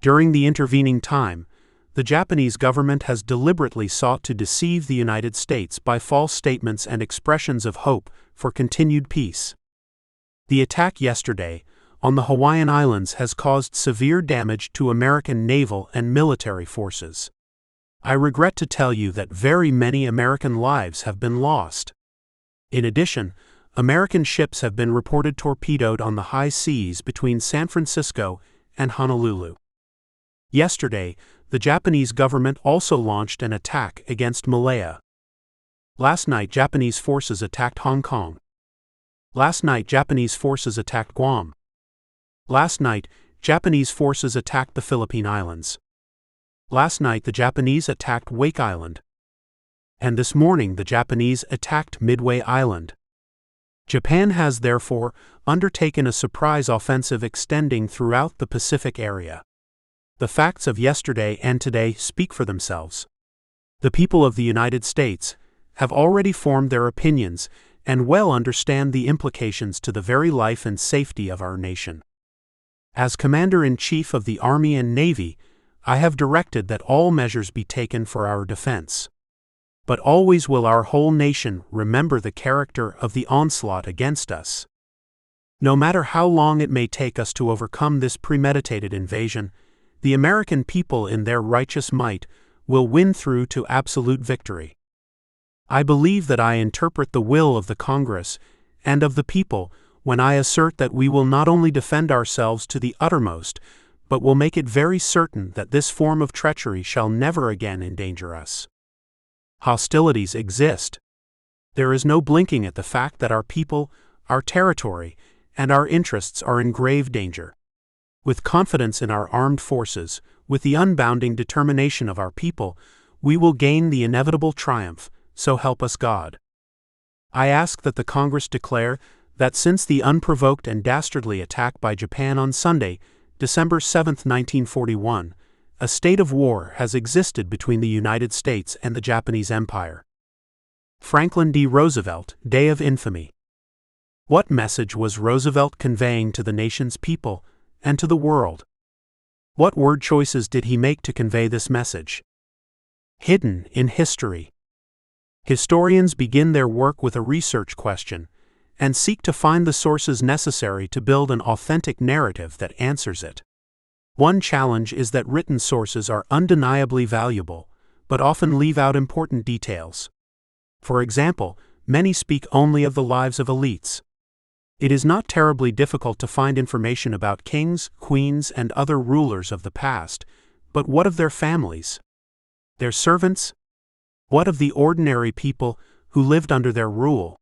During the intervening time, the Japanese government has deliberately sought to deceive the United States by false statements and expressions of hope for continued peace. The attack yesterday on the Hawaiian Islands has caused severe damage to American naval and military forces. I regret to tell you that very many American lives have been lost. In addition, American ships have been reported torpedoed on the high seas between San Francisco and Honolulu. Yesterday, the Japanese government also launched an attack against Malaya. Last night, Japanese forces attacked Hong Kong. Last night, Japanese forces attacked Guam. Last night, Japanese forces attacked the Philippine Islands. Last night, the Japanese attacked Wake Island. And this morning, the Japanese attacked Midway Island. Japan has therefore undertaken a surprise offensive extending throughout the Pacific area. The facts of yesterday and today speak for themselves. The people of the United States have already formed their opinions and well understand the implications to the very life and safety of our nation. As Commander-in-Chief of the Army and Navy, I have directed that all measures be taken for our defense. But always will our whole nation remember the character of the onslaught against us. No matter how long it may take us to overcome this premeditated invasion, the American people in their righteous might will win through to absolute victory. I believe that I interpret the will of the Congress and of the people when I assert that we will not only defend ourselves to the uttermost, but will make it very certain that this form of treachery shall never again endanger us. Hostilities exist. There is no blinking at the fact that our people, our territory, and our interests are in grave danger. With confidence in our armed forces, with the unbounding determination of our people, we will gain the inevitable triumph, so help us God. I ask that the Congress declare that since the unprovoked and dastardly attack by Japan on Sunday, December 7, 1941, a state of war has existed between the United States and the Japanese Empire. Franklin D. Roosevelt, Day of Infamy. What message was Roosevelt conveying to the nation's people and to the world? What word choices did he make to convey this message? Hidden in history. Historians begin their work with a research question and seek to find the sources necessary to build an authentic narrative that answers it. One challenge is that written sources are undeniably valuable, but often leave out important details. For example, many speak only of the lives of elites. It is not terribly difficult to find information about kings, queens, and other rulers of the past, but what of their families? Their servants? What of the ordinary people who lived under their rule?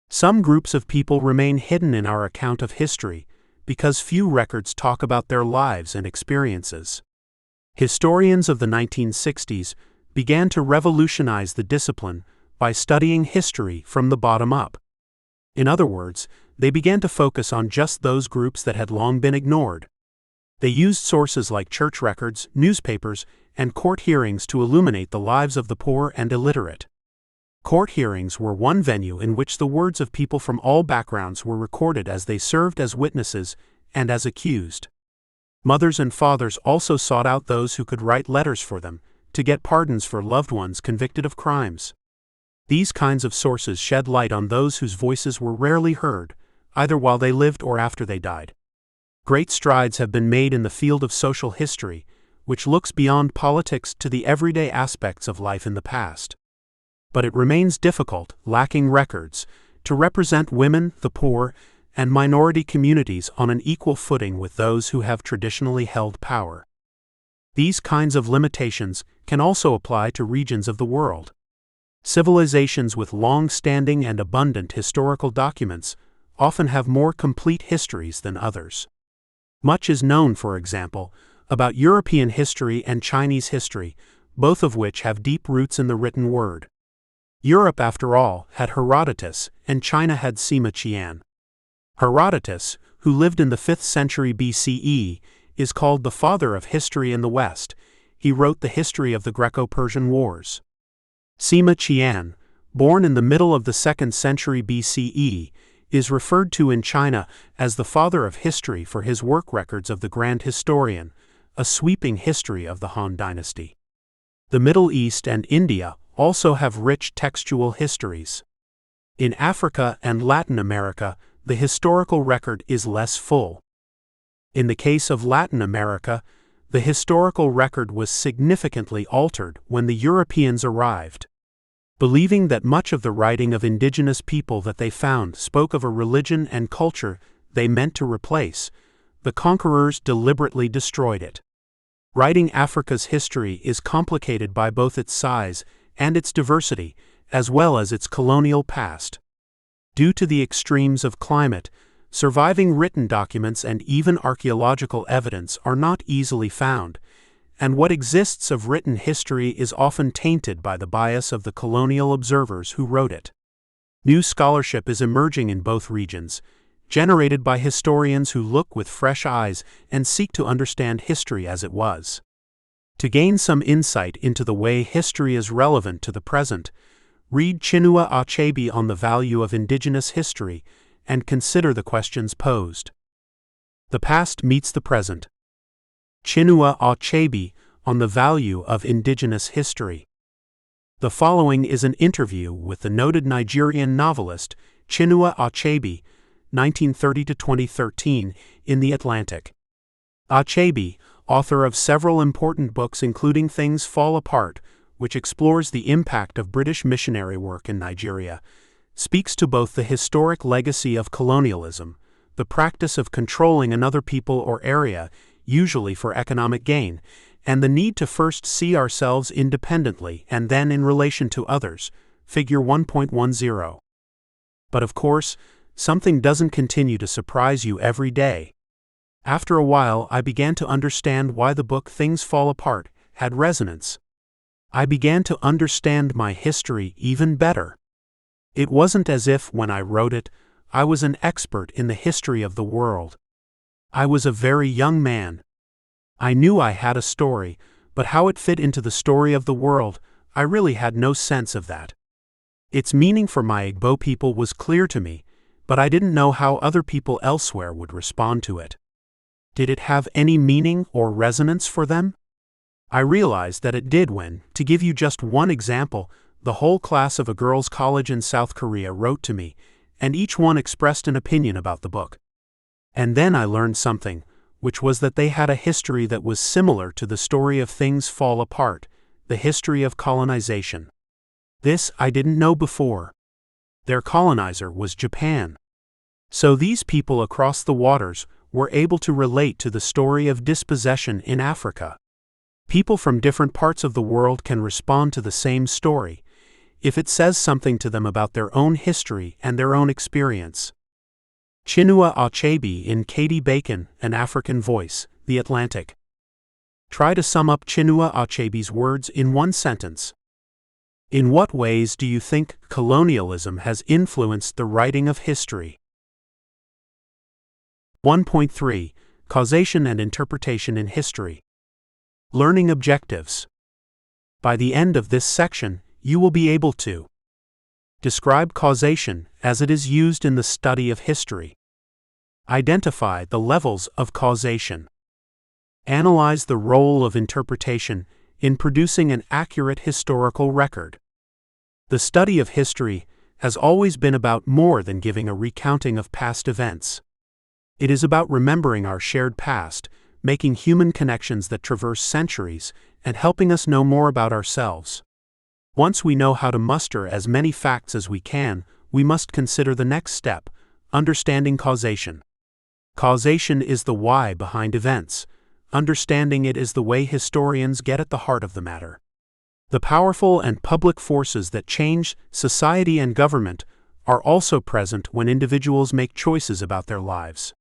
Some groups of people remain hidden in our account of history because few records talk about their lives and experiences. Historians of the 1960s began to revolutionize the discipline by studying history from the bottom up. In other words, they began to focus on just those groups that had long been ignored. They used sources like church records, newspapers, and court hearings to illuminate the lives of the poor and illiterate. Court hearings were one venue in which the words of people from all backgrounds were recorded as they served as witnesses and as accused. Mothers and fathers also sought out those who could write letters for them to get pardons for loved ones convicted of crimes. These kinds of sources shed light on those whose voices were rarely heard, either while they lived or after they died. Great strides have been made in the field of social history, which looks beyond politics to the everyday aspects of life in the past. But it remains difficult, lacking records, to represent women, the poor, and minority communities on an equal footing with those who have traditionally held power. These kinds of limitations can also apply to regions of the world. Civilizations with long-standing and abundant historical documents often have more complete histories than others. Much is known, for example, about European history and Chinese history, both of which have deep roots in the written word. Europe, after all, had Herodotus, and China had Sima Qian. Herodotus, who lived in the 5th century BCE, is called the father of history in the West. He wrote the history of the Greco-Persian Wars. Sima Qian, born in the middle of the 2nd century BCE, is referred to in China as the father of history for his work Records of the Grand Historian, a sweeping history of the Han Dynasty. The Middle East and India also have rich textual histories. In Africa and Latin America, the historical record is less full. In the case of Latin America, the historical record was significantly altered when the Europeans arrived. Believing that much of the writing of indigenous people that they found spoke of a religion and culture they meant to replace, the conquerors deliberately destroyed it. Writing Africa's history is complicated by both its size and its diversity, as well as its colonial past. Due to the extremes of climate, surviving written documents and even archaeological evidence are not easily found, and what exists of written history is often tainted by the bias of the colonial observers who wrote it. New scholarship is emerging in both regions, generated by historians who look with fresh eyes and seek to understand history as it was. To gain some insight into the way history is relevant to the present, read Chinua Achebe on the value of indigenous history and consider the questions posed. The past meets the present. Chinua Achebe on the value of indigenous history. The following is an interview with the noted Nigerian novelist Chinua Achebe, 1930 to 2013, in The Atlantic. Achebe, author of several important books including Things Fall Apart, which explores the impact of British missionary work in Nigeria, speaks to both the historic legacy of colonialism, the practice of controlling another people or area, usually for economic gain, and the need to first see ourselves independently and then in relation to others, Figure 1.10. But of course, something doesn't continue to surprise you every day. After a while, I began to understand why the book Things Fall Apart had resonance. I began to understand my history even better. It wasn't as if, when I wrote it, I was an expert in the history of the world. I was a very young man. I knew I had a story, but how it fit into the story of the world, I really had no sense of that. Its meaning for my Igbo people was clear to me, but I didn't know how other people elsewhere would respond to it. Did it have any meaning or resonance for them? I realized that it did when, to give you just one example, the whole class of a girls' college in South Korea wrote to me, and each one expressed an opinion about the book. And then I learned something, which was that they had a history that was similar to the story of Things Fall Apart, the history of colonization. This I didn't know before. Their colonizer was Japan. So these people across the waters were able to relate to the story of dispossession in Africa. People from different parts of the world can respond to the same story, if it says something to them about their own history and their own experience. Chinua Achebe in Katie Bacon, An African Voice, The Atlantic. Try to sum up Chinua Achebe's words in one sentence. In what ways do you think colonialism has influenced the writing of history? 1.3. Causation and Interpretation in History. Learning Objectives. By the end of this section, you will be able to describe causation as it is used in the study of history. Identify the levels of causation. Analyze the role of interpretation in producing an accurate historical record. The study of history has always been about more than giving a recounting of past events. It is about remembering our shared past, making human connections that traverse centuries, and helping us know more about ourselves. Once we know how to muster as many facts as we can, we must consider the next step, understanding causation. Causation is the why behind events. Understanding it is the way historians get at the heart of the matter. The powerful and public forces that change society and government are also present when individuals make choices about their lives.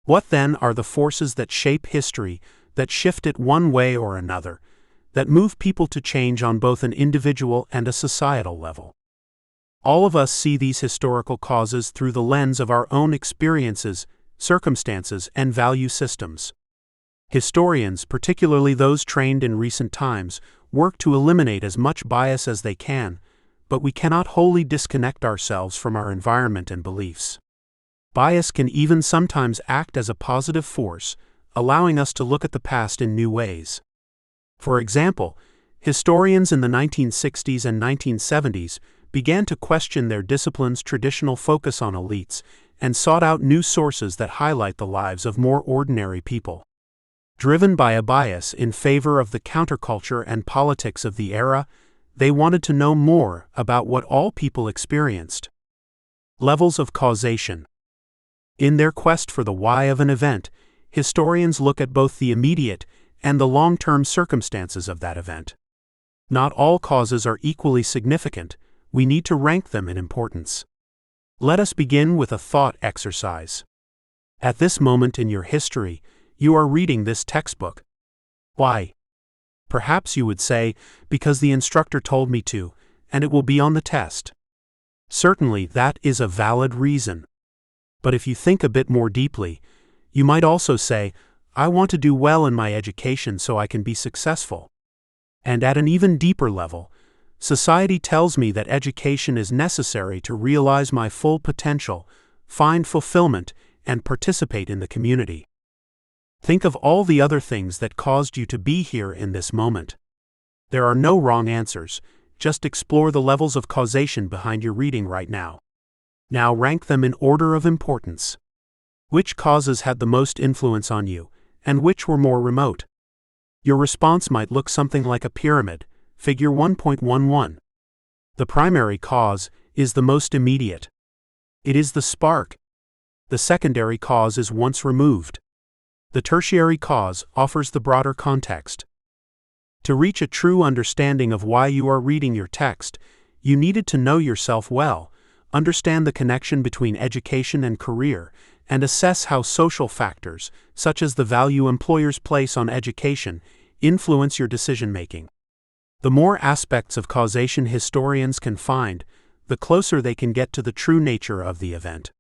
What then are the forces that shape history, that shift it one way or another, that move people to change on both an individual and a societal level? All of us see these historical causes through the lens of our own experiences, circumstances, and value systems. Historians, particularly those trained in recent times, work to eliminate as much bias as they can, but we cannot wholly disconnect ourselves from our environment and beliefs. Bias can even sometimes act as a positive force, allowing us to look at the past in new ways. For example, historians in the 1960s and 1970s began to question their discipline's traditional focus on elites and sought out new sources that highlight the lives of more ordinary people. Driven by a bias in favor of the counterculture and politics of the era, they wanted to know more about what all people experienced. Levels of causation. In their quest for the why of an event, historians look at both the immediate and the long-term circumstances of that event. Not all causes are equally significant. We need to rank them in importance. Let us begin with a thought exercise. At this moment in your history, you are reading this textbook. Why? Perhaps you would say, because the instructor told me to, and it will be on the test. Certainly, that is a valid reason. But if you think a bit more deeply, you might also say, I want to do well in my education so I can be successful. And at an even deeper level, society tells me that education is necessary to realize my full potential, find fulfillment, and participate in the community. Think of all the other things that caused you to be here in this moment. There are no wrong answers, just explore the levels of causation behind your reading right now. Now rank them in order of importance. Which causes had the most influence on you, and which were more remote? Your response might look something like a pyramid, figure 1.11. The primary cause is the most immediate. It is the spark. The secondary cause is once removed. The tertiary cause offers the broader context. To reach a true understanding of why you are reading your text, you needed to know yourself well, understand the connection between education and career, and assess how social factors, such as the value employers place on education, influence your decision-making. The more aspects of causation historians can find, the closer they can get to the true nature of the event.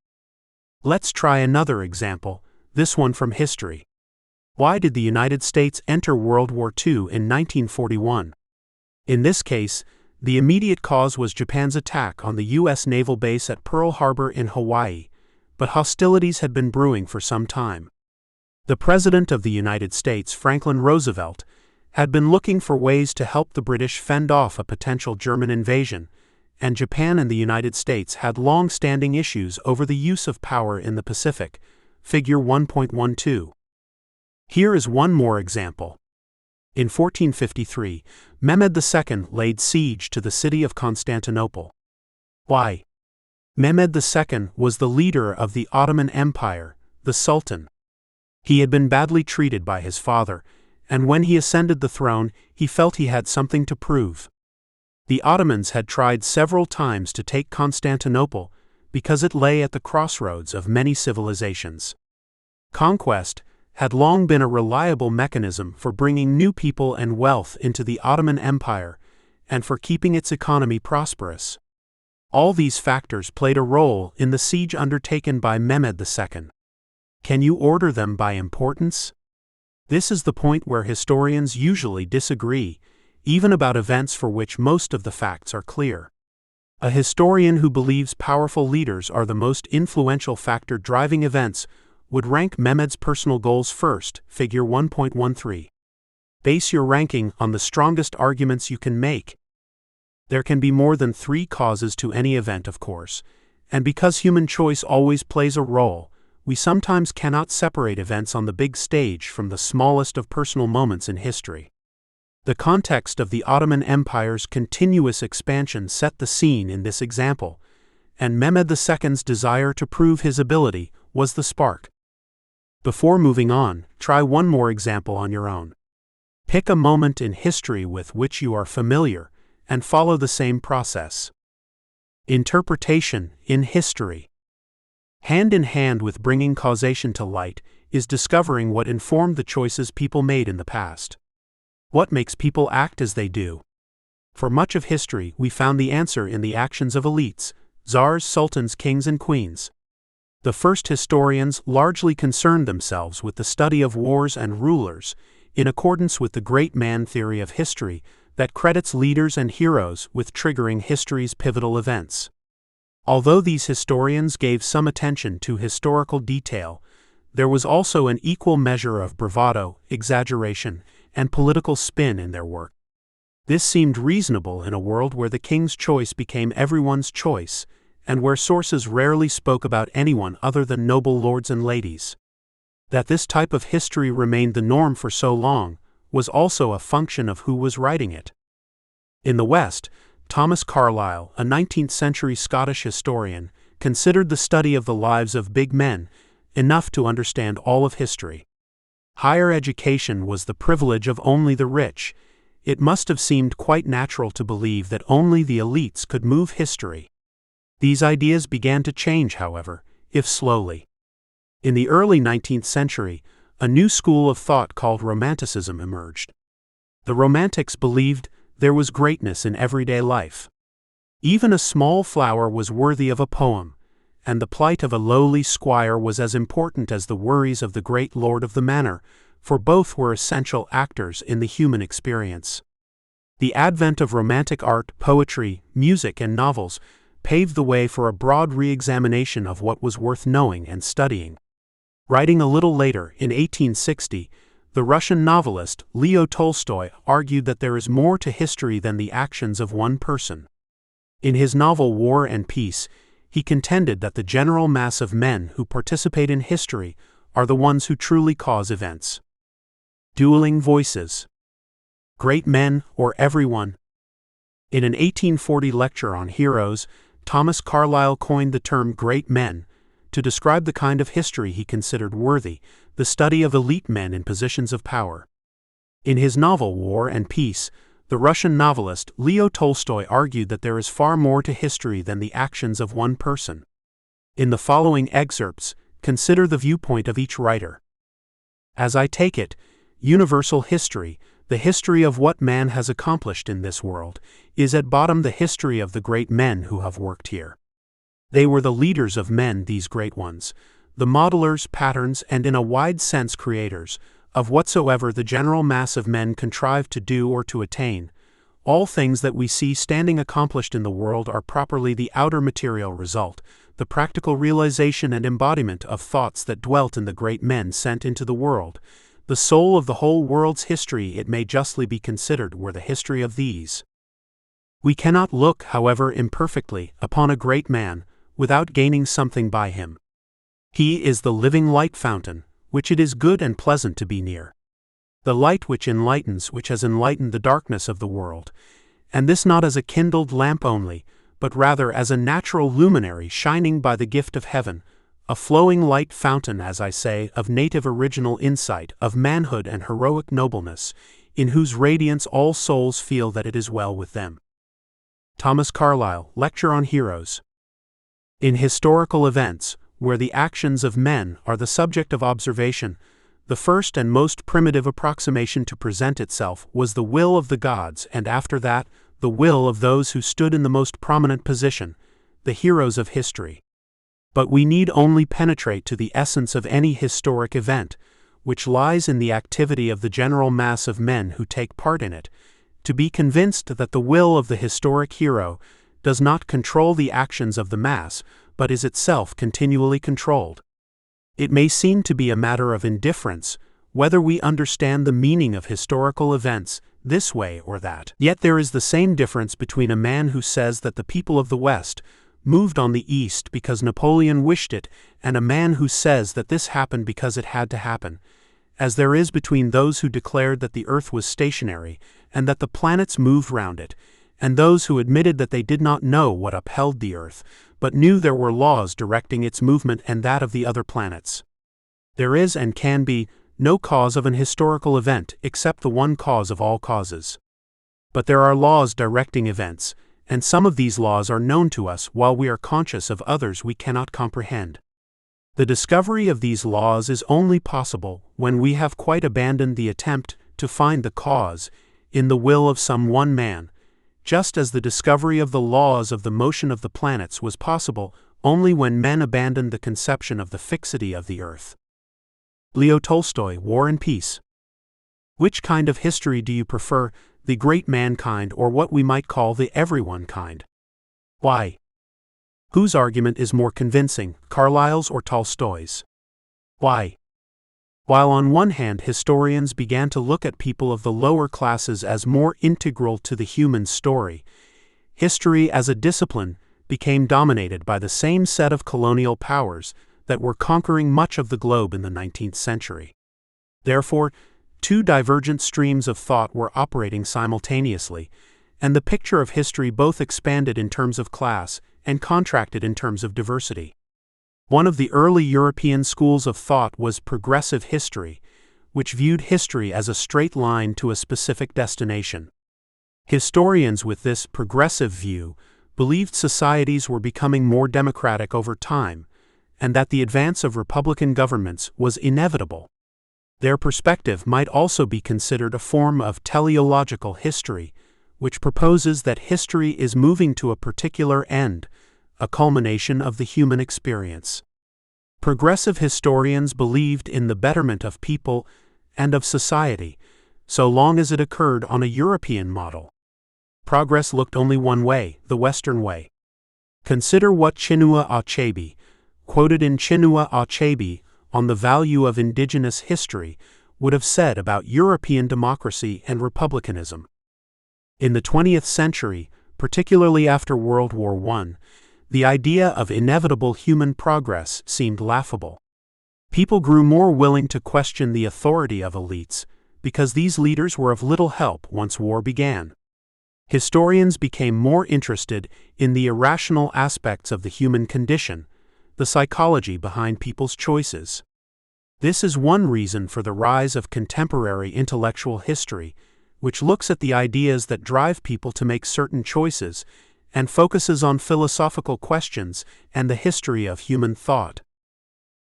Let's try another example, this one from history. Why did the United States enter World War II in 1941? In this case, the immediate cause was Japan's attack on the U.S. naval base at Pearl Harbor in Hawaii, but hostilities had been brewing for some time. The President of the United States, Franklin Roosevelt, had been looking for ways to help the British fend off a potential German invasion, and Japan and the United States had long-standing issues over the use of power in the Pacific, figure 1.12. Here is one more example. In 1453, Mehmed II laid siege to the city of Constantinople. Why? Mehmed II was the leader of the Ottoman Empire, the Sultan. He had been badly treated by his father, and when he ascended the throne, he felt he had something to prove. The Ottomans had tried several times to take Constantinople because it lay at the crossroads of many civilizations. Conquest had long been a reliable mechanism for bringing new people and wealth into the Ottoman Empire and for keeping its economy prosperous. All these factors played a role in the siege undertaken by Mehmed II. Can you order them by importance? This is the point where historians usually disagree, even about events for which most of the facts are clear. A historian who believes powerful leaders are the most influential factor driving events would rank Mehmed's personal goals first, figure 1.13. Base your ranking on the strongest arguments you can make. There can be more than 3 causes to any event, of course, and because human choice always plays a role, we sometimes cannot separate events on the big stage from the smallest of personal moments in history. The context of the Ottoman Empire's continuous expansion set the scene in this example, and Mehmed II's desire to prove his ability was the spark. Before moving on, try one more example on your own. Pick a moment in history with which you are familiar and follow the same process. Interpretation in history. Hand in hand with bringing causation to light is discovering what informed the choices people made in the past. What makes people act as they do? For much of history, we found the answer in the actions of elites, czars, sultans, kings, and queens. The first historians largely concerned themselves with the study of wars and rulers, in accordance with the great man theory of history that credits leaders and heroes with triggering history's pivotal events. Although these historians gave some attention to historical detail, there was also an equal measure of bravado, exaggeration, and political spin in their work. This seemed reasonable in a world where the king's choice became everyone's choice, and where sources rarely spoke about anyone other than noble lords and ladies. That this type of history remained the norm for so long was also a function of who was writing it. In the West, Thomas Carlyle, a 19th-century Scottish historian, considered the study of the lives of big men enough to understand all of history. Higher education was the privilege of only the rich. It must have seemed quite natural to believe that only the elites could move history. These ideas began to change, however, if slowly. In the early 19th century, a new school of thought called Romanticism emerged. The Romantics believed there was greatness in everyday life. Even a small flower was worthy of a poem, and the plight of a lowly squire was as important as the worries of the great lord of the manor, for both were essential actors in the human experience. The advent of romantic art, poetry, music, and novels paved the way for a broad re-examination of what was worth knowing and studying. Writing a little later, in 1860, the Russian novelist Leo Tolstoy argued that there is more to history than the actions of one person. In his novel War and Peace, he contended that the general mass of men who participate in history are the ones who truly cause events. Dueling voices. Great men or everyone? In an 1840 lecture on heroes, Thomas Carlyle coined the term great men to describe the kind of history he considered worthy, the study of elite men in positions of power. In his novel War and Peace, the Russian novelist Leo Tolstoy argued that there is far more to history than the actions of one person. In the following excerpts, consider the viewpoint of each writer. As I take it, universal history, the history of what man has accomplished in this world, is at bottom the history of the great men who have worked here. They were the leaders of men, these great ones, the modelers, patterns, and in a wide sense creators, of whatsoever the general mass of men contrive to do or to attain. All things that we see standing accomplished in the world are properly the outer material result, the practical realization and embodiment of thoughts that dwelt in the great men sent into the world. The soul of the whole world's history, it may justly be considered, were the history of these. We cannot look, however imperfectly, upon a great man, without gaining something by him. He is the living light fountain, which it is good and pleasant to be near. The light which enlightens, which has enlightened the darkness of the world, and this not as a kindled lamp only, but rather as a natural luminary shining by the gift of heaven, a flowing light fountain, as I say, of native original insight, of manhood and heroic nobleness, in whose radiance all souls feel that it is well with them. Thomas Carlyle, Lecture on Heroes. In historical events, where the actions of men are the subject of observation, the first and most primitive approximation to present itself was the will of the gods, and after that, the will of those who stood in the most prominent position, the heroes of history. But we need only penetrate to the essence of any historic event, which lies in the activity of the general mass of men who take part in it, to be convinced that the will of the historic hero does not control the actions of the mass, but is itself continually controlled. It may seem to be a matter of indifference whether we understand the meaning of historical events this way or that. Yet there is the same difference between a man who says that the people of the West moved on the East because Napoleon wished it, and a man who says that this happened because it had to happen, as there is between those who declared that the earth was stationary and that the planets moved round it, and those who admitted that they did not know what upheld the earth, but knew there were laws directing its movement and that of the other planets. There is and can be no cause of an historical event except the one cause of all causes. But there are laws directing events, and some of these laws are known to us while we are conscious of others we cannot comprehend. The discovery of these laws is only possible when we have quite abandoned the attempt to find the cause in the will of some one man, just as the discovery of the laws of the motion of the planets was possible only when men abandoned the conception of the fixity of the earth. Leo Tolstoy, War and Peace. Which kind of history do you prefer, the great mankind or what we might call the everyone kind? Why? Whose argument is more convincing, Carlyle's or Tolstoy's? Why? While on one hand historians began to look at people of the lower classes as more integral to the human story, history as a discipline became dominated by the same set of colonial powers that were conquering much of the globe in the 19th century. Therefore, two divergent streams of thought were operating simultaneously, and the picture of history both expanded in terms of class and contracted in terms of diversity. One of the early European schools of thought was progressive history, which viewed history as a straight line to a specific destination. Historians with this progressive view believed societies were becoming more democratic over time, and that the advance of republican governments was inevitable. Their perspective might also be considered a form of teleological history, which proposes that history is moving to a particular end, a culmination of the human experience. Progressive historians believed in the betterment of people and of society, so long as it occurred on a European model. Progress looked only one way, the Western way. Consider what Chinua Achebe, quoted in Chinua Achebe, on the value of indigenous history would have said about European democracy and republicanism. In the 20th century, particularly after World War I, the idea of inevitable human progress seemed laughable. People grew more willing to question the authority of elites because these leaders were of little help once war began. Historians became more interested in the irrational aspects of the human condition, the psychology behind people's choices. This is one reason for the rise of contemporary intellectual history, which looks at the ideas that drive people to make certain choices and focuses on philosophical questions and the history of human thought.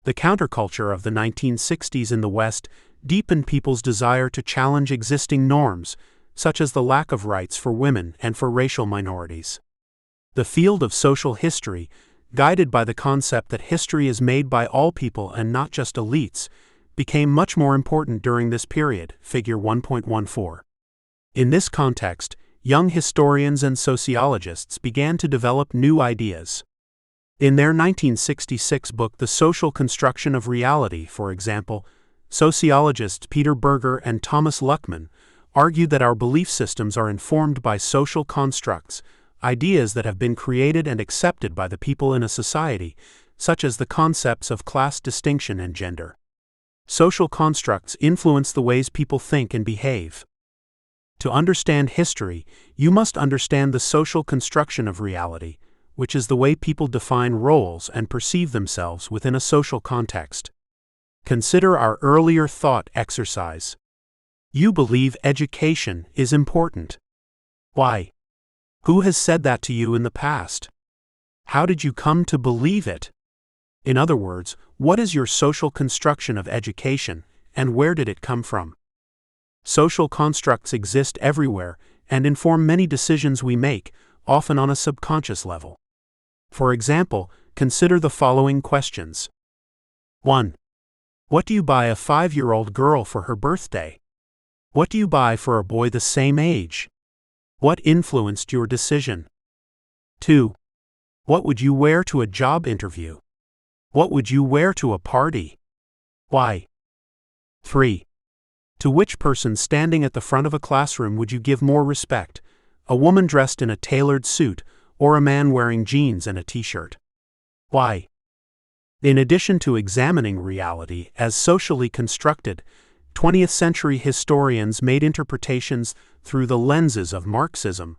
The counterculture of the 1960s in the West deepened people's desire to challenge existing norms, such as the lack of rights for women and for racial minorities. The field of social history, guided by the concept that history is made by all people and not just elites, became much more important during this period, figure 1.14. In this context, young historians and sociologists began to develop new ideas. In their 1966 book The Social Construction of Reality, for example, sociologists Peter Berger and Thomas Luckman argued that our belief systems are informed by social constructs, ideas that have been created and accepted by the people in a society, such as the concepts of class distinction and gender. Social constructs influence the ways people think and behave. To understand history, you must understand the social construction of reality, which is the way people define roles and perceive themselves within a social context. Consider our earlier thought exercise. You believe education is important. Why? Who has said that to you in the past? How did you come to believe it? In other words, what is your social construction of education, and where did it come from? Social constructs exist everywhere and inform many decisions we make, often on a subconscious level. For example, consider the following questions. 1. What do you buy a 5-year-old girl for her birthday? What do you buy for a boy the same age? What influenced your decision? 2. What would you wear to a job interview? What would you wear to a party? Why? 3. To which person standing at the front of a classroom would you give more respect, a woman dressed in a tailored suit or a man wearing jeans and a t-shirt? Why? In addition to examining reality as socially constructed, 20th century historians made interpretations through the lenses of Marxism,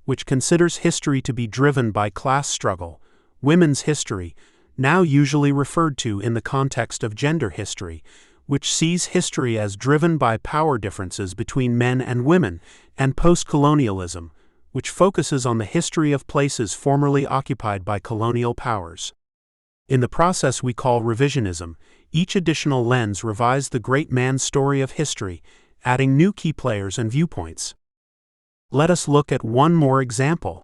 which considers history to be driven by class struggle, women's history, now usually referred to in the context of gender history, which sees history as driven by power differences between men and women, and post-colonialism, which focuses on the history of places formerly occupied by colonial powers. In the process we call revisionism, each additional lens revised the great man's story of history, adding new key players and viewpoints. Let us look at one more example.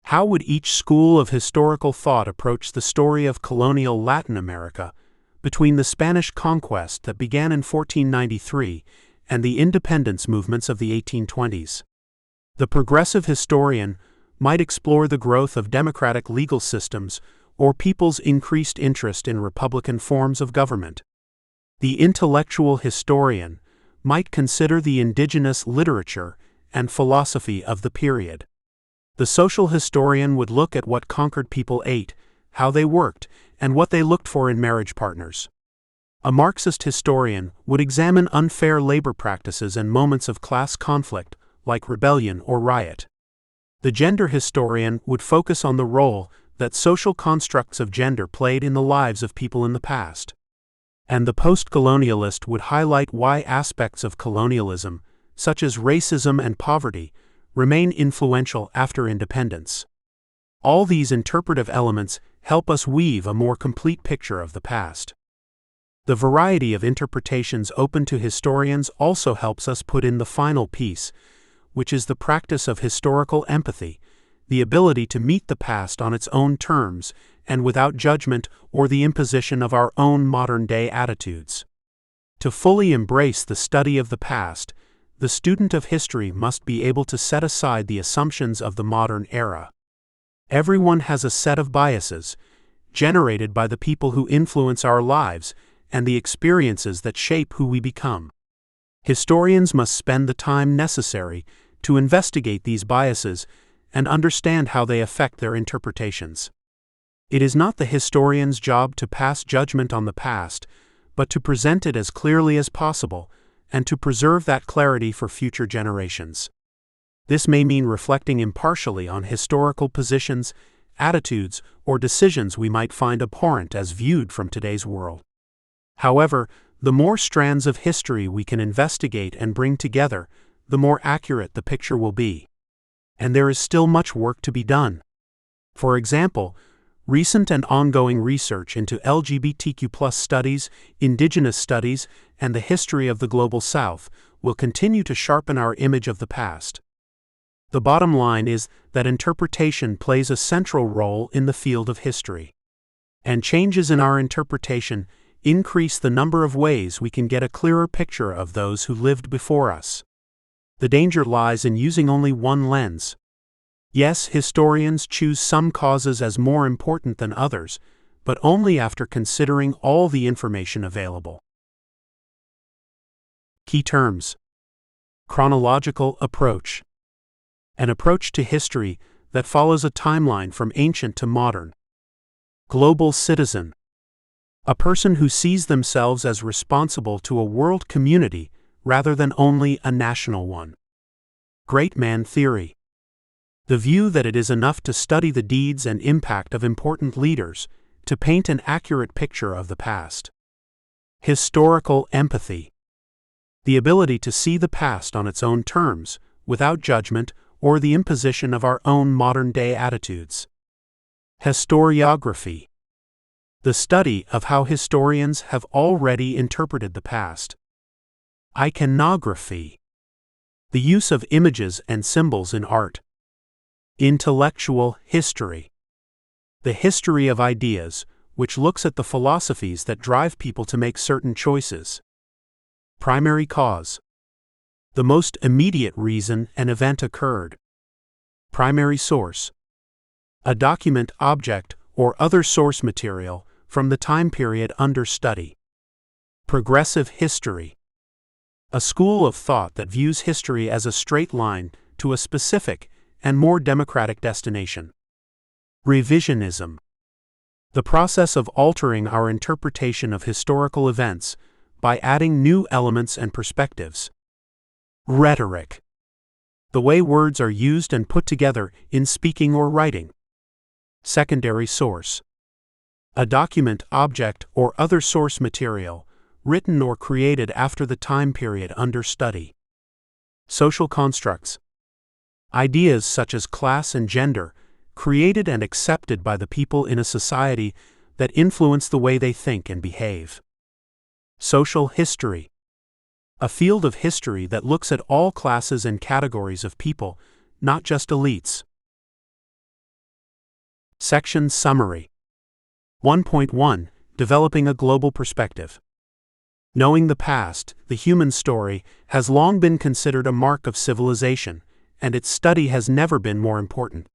How would each school of historical thought approach the story of colonial Latin America between the Spanish conquest that began in 1493 and the independence movements of the 1820s? The progressive historian might explore the growth of democratic legal systems or people's increased interest in republican forms of government. The intellectual historian might consider the indigenous literature and philosophy of the period. The social historian would look at what conquered people ate, how they worked, and what they looked for in marriage partners. A Marxist historian would examine unfair labor practices and moments of class conflict, like rebellion or riot. The gender historian would focus on the role that social constructs of gender played in the lives of people in the past. And the post-colonialist would highlight why aspects of colonialism, such as racism and poverty, remain influential after independence. All these interpretive elements help us weave a more complete picture of the past. The variety of interpretations open to historians also helps us put in the final piece, which is the practice of historical empathy, the ability to meet the past on its own terms and without judgment or the imposition of our own modern-day attitudes. To fully embrace the study of the past, the student of history must be able to set aside the assumptions of the modern era. Everyone has a set of biases, generated by the people who influence our lives, and the experiences that shape who we become. Historians must spend the time necessary to investigate these biases and understand how they affect their interpretations. It is not the historian's job to pass judgment on the past, but to present it as clearly as possible and to preserve that clarity for future generations. This may mean reflecting impartially on historical positions, attitudes, or decisions we might find abhorrent as viewed from today's world. However, the more strands of history we can investigate and bring together, the more accurate the picture will be. And there is still much work to be done. For example, recent and ongoing research into LGBTQ+ studies, indigenous studies, and the history of the Global South will continue to sharpen our image of the past. The bottom line is that interpretation plays a central role in the field of history. And changes in our interpretation increase the number of ways we can get a clearer picture of those who lived before us. The danger lies in using only one lens. Yes, historians choose some causes as more important than others, but only after considering all the information available. Key terms: chronological approach. An approach to history that follows a timeline from ancient to modern. Global citizen. A person who sees themselves as responsible to a world community rather than only a national one. Great man theory. The view that it is enough to study the deeds and impact of important leaders to paint an accurate picture of the past. Historical empathy. The ability to see the past on its own terms, without judgment or the imposition of our own modern-day attitudes. Historiography. The study of how historians have already interpreted the past. Iconography. The use of images and symbols in art. Intellectual history. The history of ideas, which looks at the philosophies that drive people to make certain choices. Primary cause. The most immediate reason an event occurred. Primary source. A document, object, or other source material from the time period under study. Progressive history. A school of thought that views history as a straight line to a specific and more democratic destination. Revisionism. The process of altering our interpretation of historical events by adding new elements and perspectives. Rhetoric. The way words are used and put together in speaking or writing. Secondary source. A document, object, or other source material, written or created after the time period under study. Social constructs. Ideas such as class and gender, created and accepted by the people in a society that influence the way they think and behave. Social history. A field of history that looks at all classes and categories of people, not just elites. Section Summary. 1.1 Developing a Global Perspective. Knowing the past, the human story, has long been considered a mark of civilization, and its study has never been more important.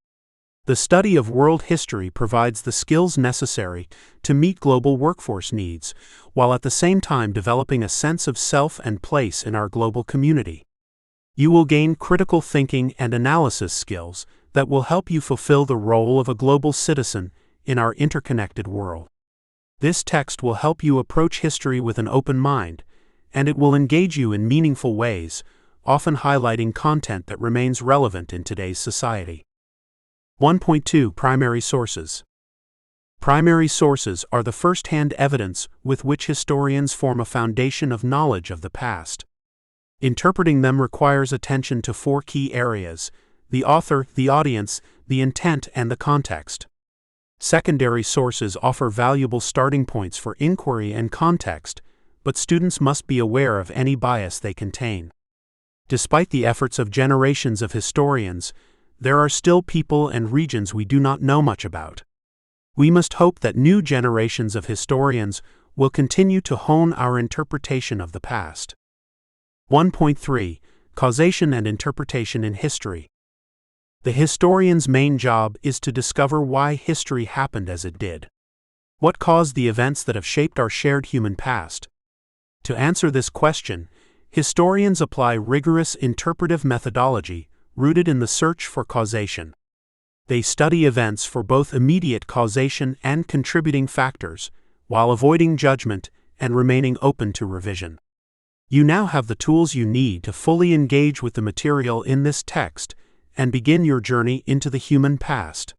The study of world history provides the skills necessary to meet global workforce needs, while at the same time developing a sense of self and place in our global community. You will gain critical thinking and analysis skills that will help you fulfill the role of a global citizen in our interconnected world. This text will help you approach history with an open mind, and it will engage you in meaningful ways, often highlighting content that remains relevant in today's society. 1.2 Primary sources. Primary sources are the first-hand evidence with which historians form a foundation of knowledge of the past. Interpreting them requires attention to four key areas: the author, the audience, the intent, and the context. Secondary sources offer valuable starting points for inquiry and context, but students must be aware of any bias they contain. Despite the efforts of generations of historians, there are still people and regions we do not know much about. We must hope that new generations of historians will continue to hone our interpretation of the past. 1.3 Causation and Interpretation in History. The historian's main job is to discover why history happened as it did. What caused the events that have shaped our shared human past? To answer this question, historians apply rigorous interpretive methodology rooted in the search for causation. They study events for both immediate causation and contributing factors, while avoiding judgment and remaining open to revision. You now have the tools you need to fully engage with the material in this text and begin your journey into the human past.